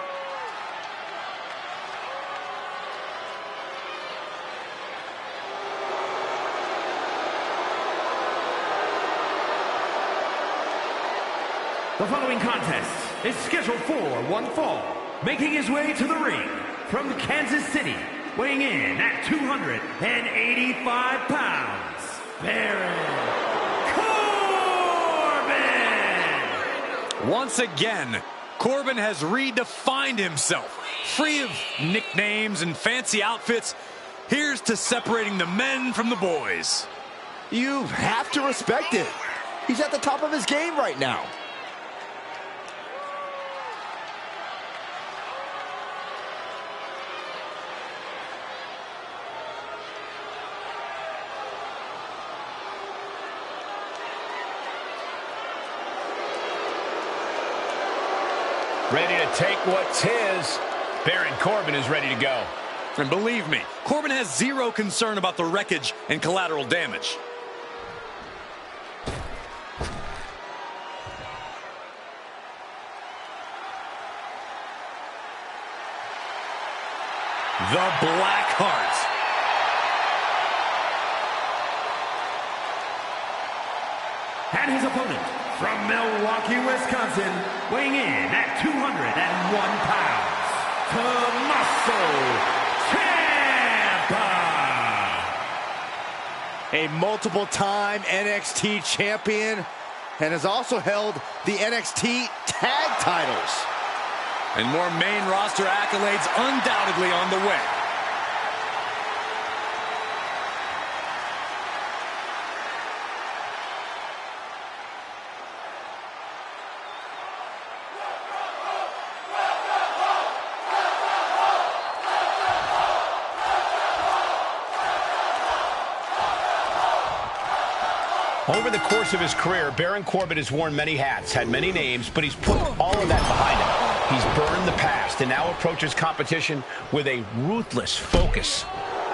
The following contest is scheduled for one fall, making his way to the ring from Kansas City, weighing in at 285 pounds, Baron Corbin! Once again, Corbin has redefined himself. Free of nicknames and fancy outfits, here's to separating the men from the boys. You have to respect it. He's at the top of his game right now. Ready to take what's his. Baron Corbin is ready to go. And believe me, Corbin has zero concern about the wreckage and collateral damage. The Black Heart. And his opponent, from Milwaukee, Wisconsin, weighing in at 201 pounds, Tommaso Ciampa. A multiple-time NXT champion and has also held the NXT tag titles. And more main roster accolades undoubtedly on the way. Over the course of his career, Baron Corbin has worn many hats, had many names, but he's put all of that behind him. He's burned the past and now approaches competition with a ruthless focus.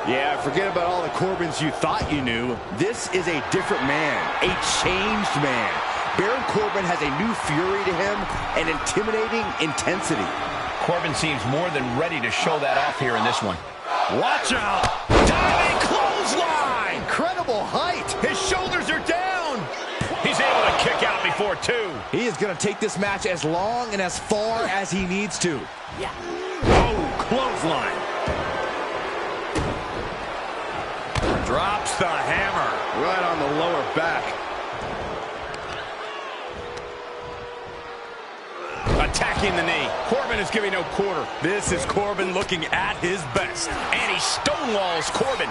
Yeah, forget about all the Corbins you thought you knew. This is a different man, a changed man. Baron Corbin has a new fury to him and intimidating intensity. Corbin seems more than ready to show that off here in this one. Watch out! Diving clothesline! Incredible height. His shoulders are down! He's able to kick out before two. He is going to take this match as long and as far as he needs to. Yeah. Oh, clothesline. Drops the hammer. Right on the lower back. Attacking the knee. Corbin is giving no quarter. This is Corbin looking at his best. And he stonewalls Corbin.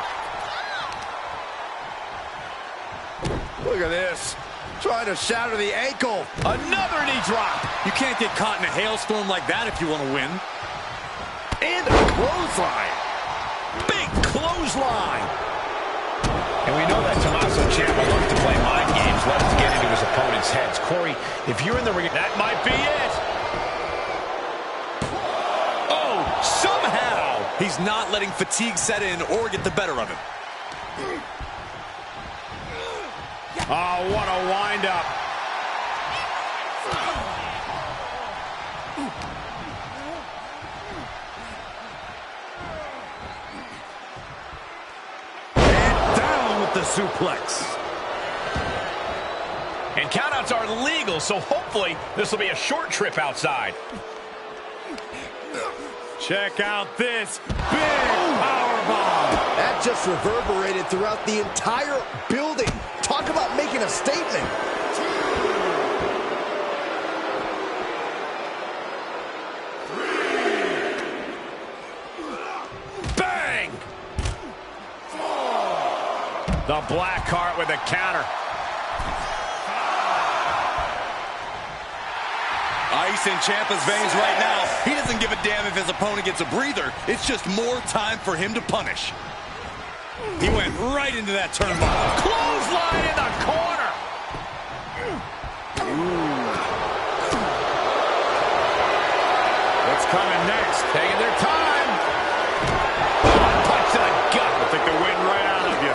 Look at this. Trying to shatter the ankle. Another knee drop. You can't get caught in a hailstorm like that if you want to win. And a clothesline. Big clothesline. And we know that Tommaso Ciampa loves to play mind games, loves to get into his opponent's heads. Corey, if you're in the ring, that might be it. Oh, somehow he's not letting fatigue set in or get the better of him. Oh, what a wind-up. And down with the suplex. And countouts are legal, so hopefully this will be a short trip outside. Check out this big powerbomb. That just reverberated throughout the entire building. Talk about making a statement. Bang! The Black Heart with a counter. Ice in Ciampa's veins right now. He doesn't give a damn if his opponent gets a breather. It's just more time for him to punish. He went right into that turnbuckle. Clothesline in the corner. What's coming next? Taking their time. Punch to the gut. I'll take the wind right out of you.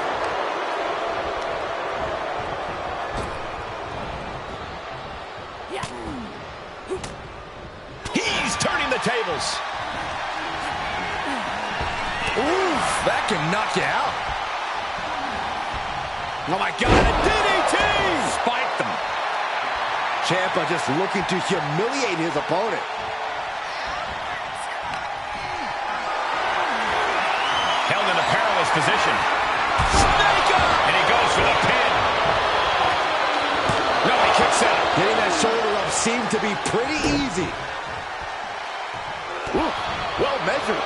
He's turning the tables. Oof, that can knock you out. Oh, my God, a DDT! Spiked them. Ciampa just looking to humiliate his opponent. Held in a perilous position. Snaker! And he goes for the pin. No, he kicks out. Getting that shoulder up seemed to be pretty easy. Ooh, well measured.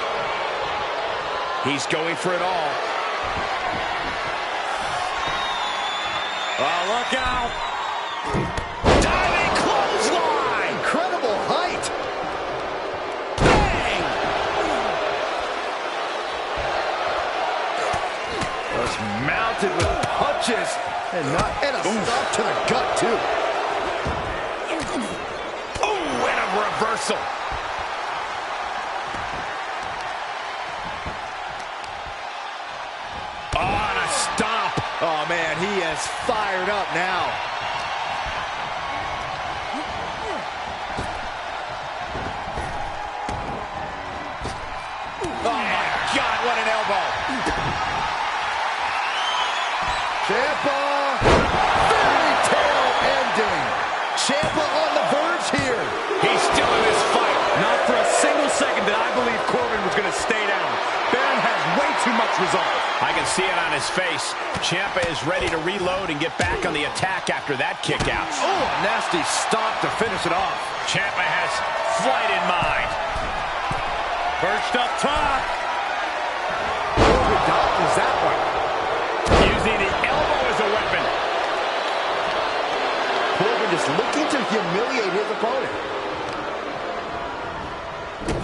He's going for it all. Oh, look out. Diving clothesline. Incredible height. Bang! Just mounted with punches. And a stop to the gut, too. Oh, and a reversal. Oh, and a stomp. Oh, man, he is fired up now. Oh, my God, what an elbow. Ciampa. Fairy tale ending. Ciampa on the verge here. He's still in this fight. Not for a single second did I believe Corbin was going to stay down. Baron has way too much resolve. I can see it on his face. Ciampa is ready to reload and get back on the attack after that kick out. Oh, a nasty stop to finish it off. Ciampa has flight in mind. Perched up top. Corbin dodges that one. Using the elbow as a weapon. Corbin just looking to humiliate his opponent.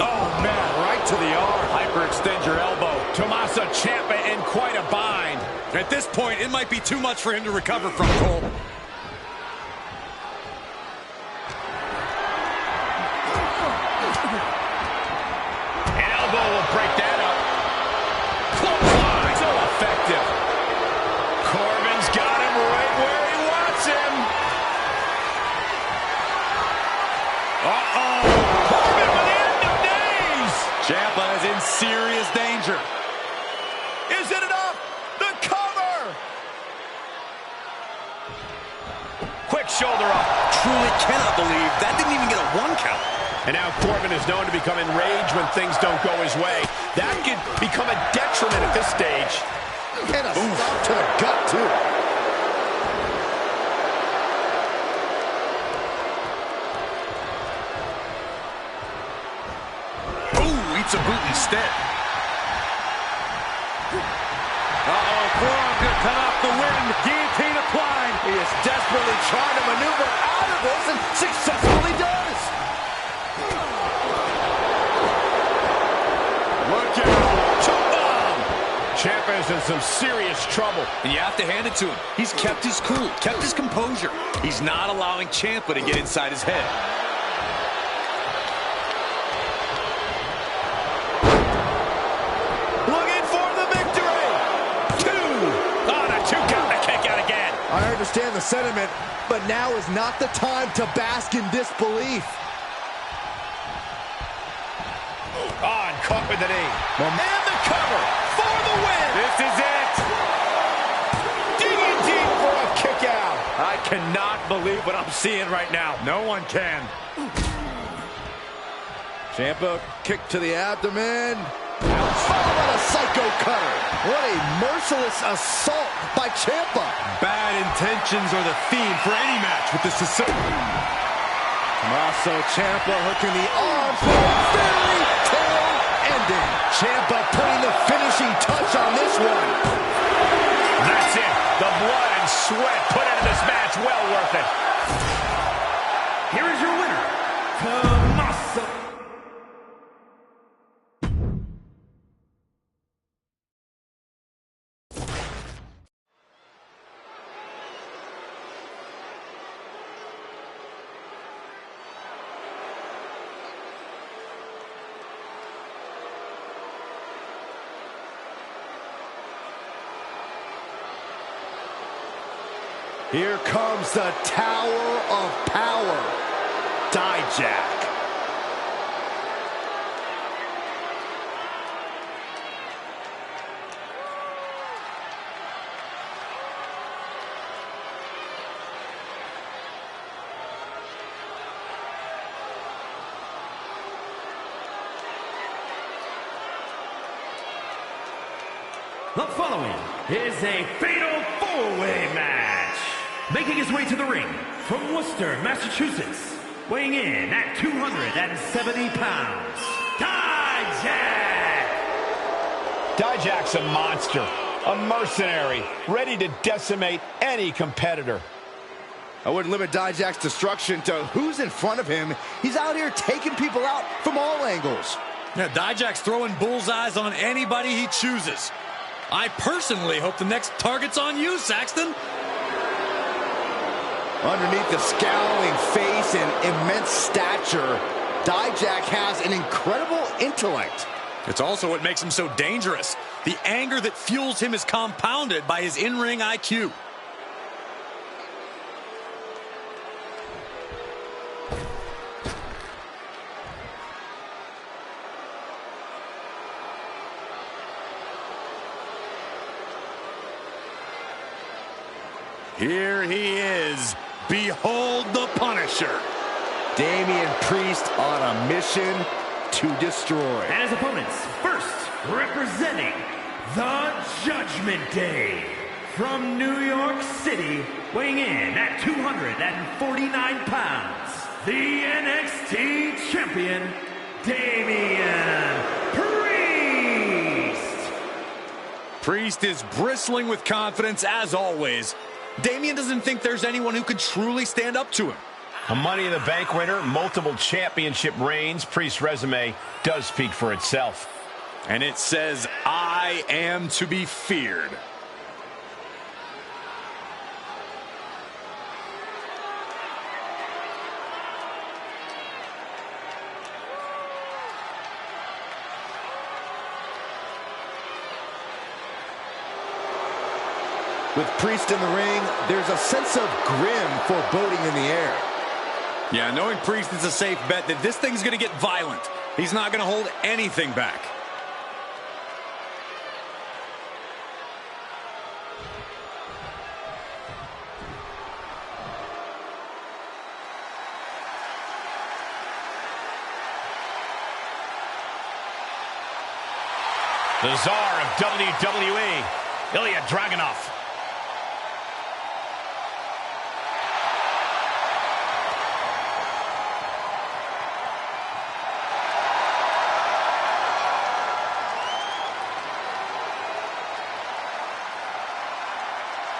Oh, man, right to the arm. Hyperextend your elbow. Tommaso Ciampa in quite a bind. At this point, it might be too much for him to recover from, Cole. An elbow will break that up. Clothesline. So effective. Corbin's got him right where he wants him. Uh-oh. Corbin with the end of days. Ciampa is in serious danger. Is it enough? The cover. Quick shoulder up. Truly cannot believe that didn't even get a 1 count. And now Corbin is known to become enraged when things don't go his way. That could become a detriment at this stage. And a stop to the gut, too. Ooh, eats a boot instead. Uh-oh, forearm gonna cut off the wind. Guillotine applied. He is desperately trying to maneuver out of this and successfully does. Look out. Choke bomb. Ciampa is in some serious trouble. And you have to hand it to him. He's kept his cool, kept his composure. He's not allowing Ciampa to get inside his head. Looking for the victory. 2. Oh, the 2 count. The kick out again. I understand the sentiment, but now is not the time to bask in disbelief. Oh, and caught with the knee. And the cover for the win. This is it. Digging deep for a kick out. I cannot believe what I'm seeing right now. No one can. Ciampa kick to the abdomen. Followed by a psycho cutter. What a merciless assault by Ciampa. Bad intentions are the theme for any match with this facility. Tommaso Ciampa hooking the arms for a fairy tale ending. Ciampa putting the finishing touch on this one. That's it. The blood and sweat put into this match. Well worth it. Here is your winner, Tommaso. Here comes the Tower of Power. Dijak. The following is a fatal 4-way match. Making his way to the ring from Worcester, Massachusetts, weighing in at 270 pounds, Dijak! Dijak's a monster, a mercenary, ready to decimate any competitor. I wouldn't limit Dijak's destruction to who's in front of him. He's out here taking people out from all angles. Yeah, Dijak's throwing bullseyes on anybody he chooses. I personally hope the next target's on you, Saxton. Underneath the scowling face and immense stature, Dijak has an incredible intellect. It's also what makes him so dangerous. The anger that fuels him is compounded by his in-ring IQ. Here he is. Behold the Punisher. Damian Priest on a mission to destroy. And his opponents, first representing the Judgment Day, from New York City, weighing in at 249 pounds, the NXT Champion, Damian Priest. Priest is bristling with confidence as always. Damian doesn't think there's anyone who could truly stand up to him. A Money in the Bank winner, multiple championship reigns. Priest's resume does speak for itself. And it says, I am to be feared. With Priest in the ring, there's a sense of grim foreboding in the air. Yeah, knowing Priest is a safe bet that this thing's going to get violent. He's not going to hold anything back. The czar of WWE, Ilya Dragunov.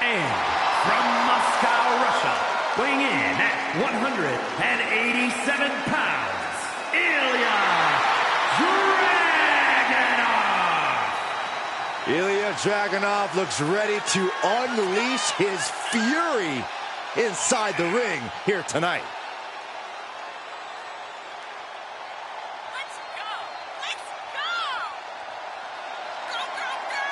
And from Moscow, Russia, weighing in at 187 pounds, Ilya Ilya Dragunov. Dragunov looks ready to unleash his fury inside the ring here tonight. Let's go! Let's go! Go, go, go!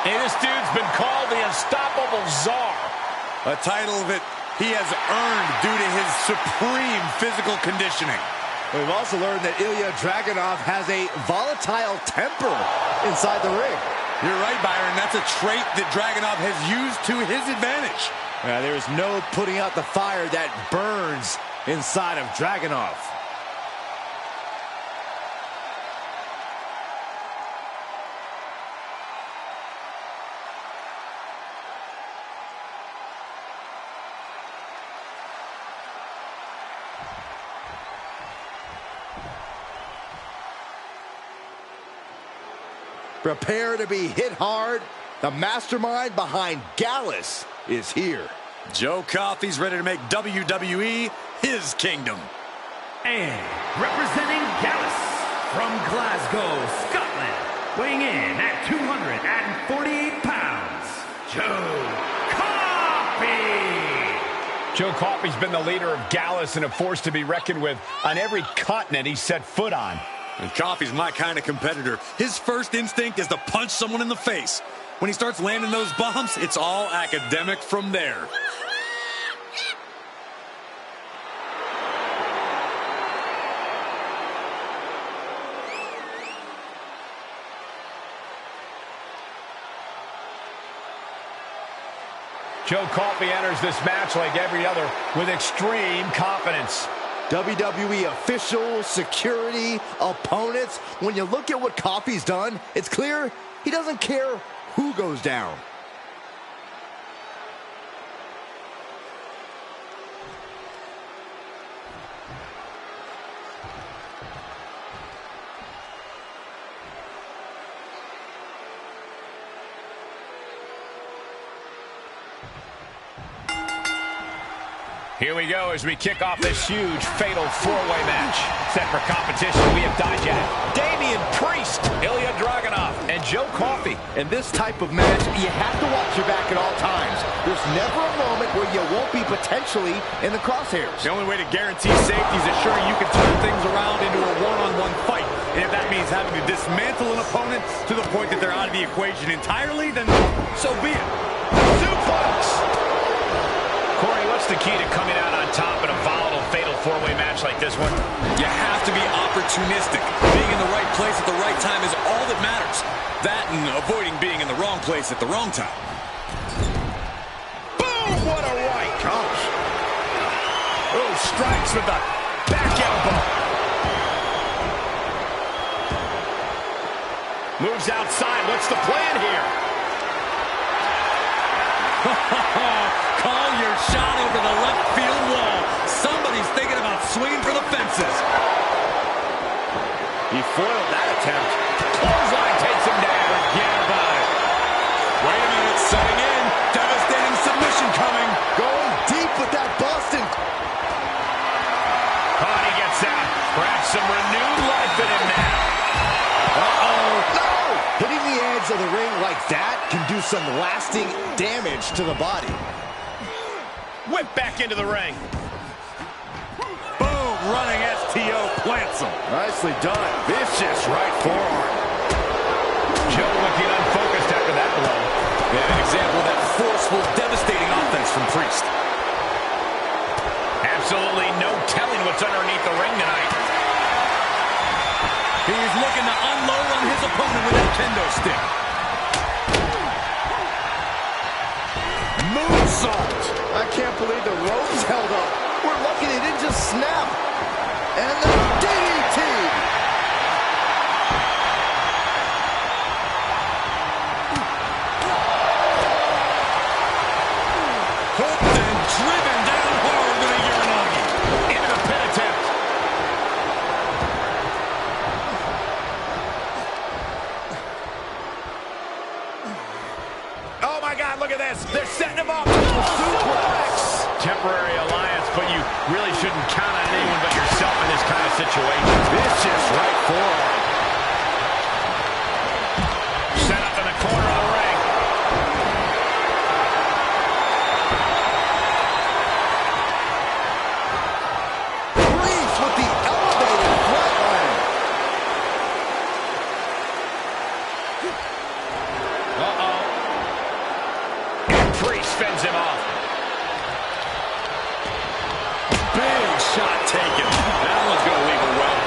Hey, this dude's been called the Unstoppable Czar. A title that he has earned due to his supreme physical conditioning. We've also learned that Ilya Dragunov has a volatile temper inside the ring. You're right, Byron. That's a trait that Dragunov has used to his advantage. There's no putting out the fire that burns inside of Dragunov. Prepare to be hit hard. The mastermind behind Gallus is here. Joe Coffey's ready to make WWE his kingdom. And representing Gallus, from Glasgow, Scotland, weighing in at 248 pounds, Joe Coffey. Joe Coffey's been the leader of Gallus and a force to be reckoned with on every continent he's set foot on. And Coffey's my kind of competitor. His first instinct is to punch someone in the face. When he starts landing those bombs, it's all academic from there. Joe Coffey enters this match like every other with extreme confidence. WWE officials, security, opponents. When you look at what Coffey's done, it's clear he doesn't care who goes down. Here we go as we kick off this huge fatal four-way match. Set for competition, we have Dijak, Damian Priest, Ilya Dragunov, and Joe Coffey. In this type of match, you have to watch your back at all times. There's never a moment where you won't be potentially in the crosshairs. The only way to guarantee safety is assuring you can turn things around into a one-on-one fight. And if that means having to dismantle an opponent to the point that they're out of the equation entirely, then so be it. Suplex! Corey, what's the key to coming out on top in a volatile, fatal four-way match like this one? You have to be opportunistic. Being in the right place at the right time is all that matters. That and avoiding being in the wrong place at the wrong time. Boom! What a right! Gosh. Oh, strikes with the back elbow. Moves outside. What's the plan here? Call your shot over the left field wall. Somebody's thinking about swinging for the fences. He foiled that attempt. Clothesline takes him down. Forget about it. Wait a minute, setting in. Devastating submission coming. Going deep with that Boston. Oh, he gets out. Perhaps some renewed life in him now. Uh-oh. No! Hitting the edge of the ring like that can do some lasting damage to the body. Whip back into the ring. Boom, running STO plants him. Nicely done. Vicious right forearm. Joe looking unfocused after that blow. Yeah, an example of that forceful, devastating offense from Priest. Absolutely no telling what's underneath the ring tonight. He's looking to unload on his opponent with that kendo stick. Moonsault. I can't believe the ropes held up. We're lucky they didn't just snap. And the DDT. Hooked and driven down hard with a Uranagi. Into the pin attempt. Oh my God, look at this. They're setting him up. Suplex. Temporary alliance, but you really shouldn't count on anyone but yourself in this kind of situation. Vicious right forearm. Set up in the corner of the ring. Priest with the elevated flatline. Uh-oh. And Priest fends him off. Big shot taken. That one's going to leave her well.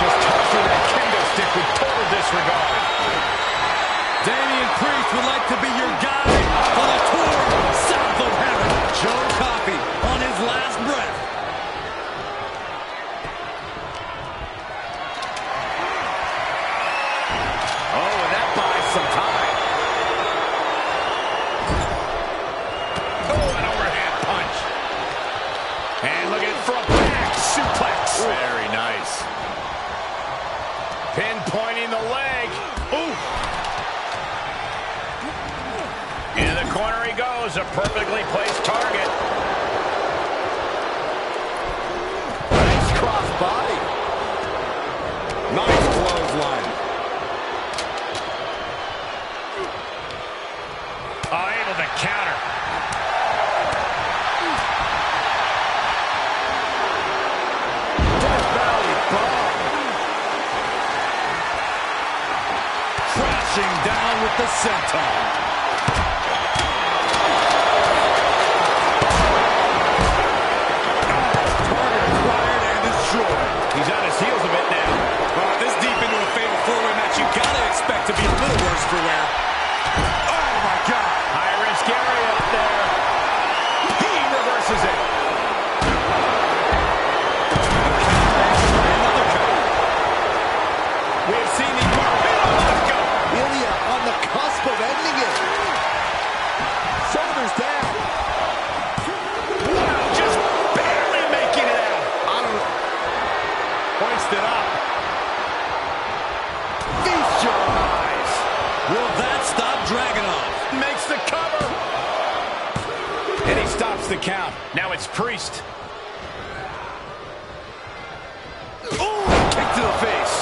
Just tossing that kendo stick with total disregard. Damian Priest would like to be your guide on a tour south of heaven. Joe Coffey on his last breath. Oh, and that buys some time. Oh, an overhand punch. And looking for a back suplex. Very nice. Pinpointing the leg. Ooh. In the corner he goes, a perfectly placed target. Nice cross body. Nice clothesline. Able to counter. Death Valley bomb. Crashing down with the senton. Target acquired and destroyed. He's on his heels a bit now. Well, this deep into a fatal four-way match, you gotta expect to be a little worse for wear. Oh my God! High risk area up there. He reverses it. count. Now it's Priest. Oh, kick to the face.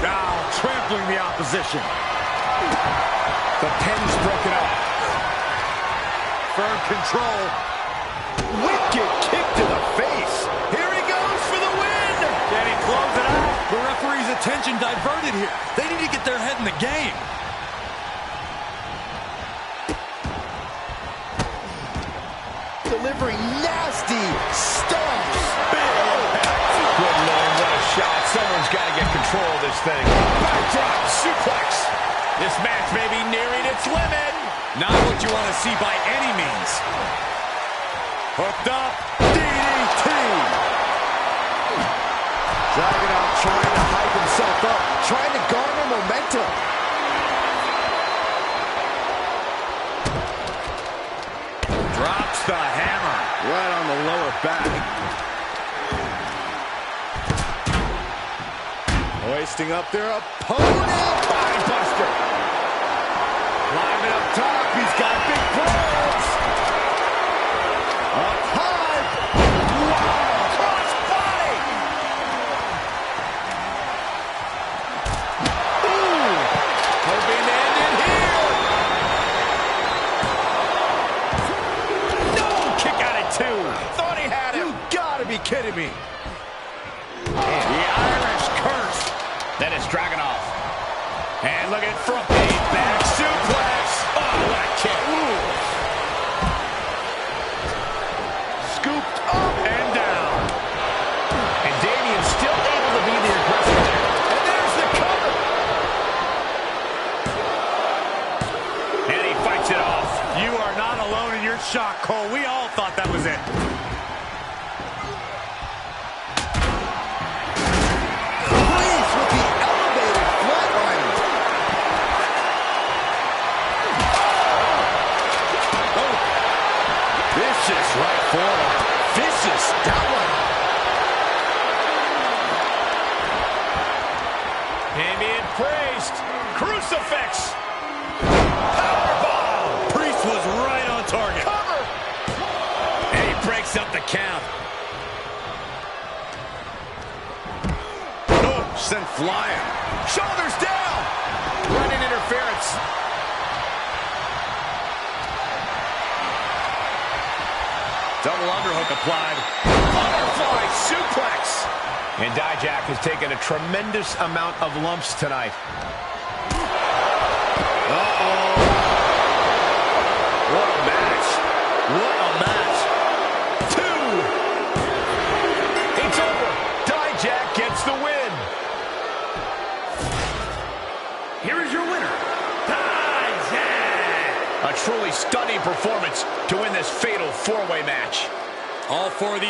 Now trampling the opposition. The pin's broken up. Firm control. Wicked kick to the face. Here he goes for the win. Can he close it out? The referee's attention diverted here. They need to get their head in the game. Delivering nasty stomps. Good Lord, what a shot. Someone's got to get control of this thing. Backdrop, suplex. This match may be nearing its limit. Not what you want to see by any means. Hooked up. DDT. Dragging out, trying to hype himself up, trying to garner momentum. Drops the hammer. Right on the lower back. Hoisting up their opponent. Body buster. Climbing up top. He's got big plans. Up high. Wow. Cross body. Ooh. Hoping to end it here. No, kick out at 2. Thought he had him. You gotta be kidding me. The Irish curse. Then it's Dragunov. And look at front. A back suplex. Oh, what a kick. Ooh. Scooped up And down. And Damien's still able to be the aggressor there. And there's the cover. And he fights it off. You are not alone in your shock, Cole. We all thought that was it. Priest with the elevated flatliner. Oh. Vicious right forearm. Vicious downright. Damien Priest. Crucifix. Powerbomb. Priest was right on target. Cover. And he breaks up the count. Oh, sent flying. Shoulders down. Running interference. Double underhook applied. Butterfly suplex. And Dijak has taken a tremendous amount of lumps tonight. Uh-oh. What a match. What a match. 2. It's over. Dijak gets the win. Here is your winner, Dijak. A truly stunning performance to win this fatal 4-way match. All 4 of these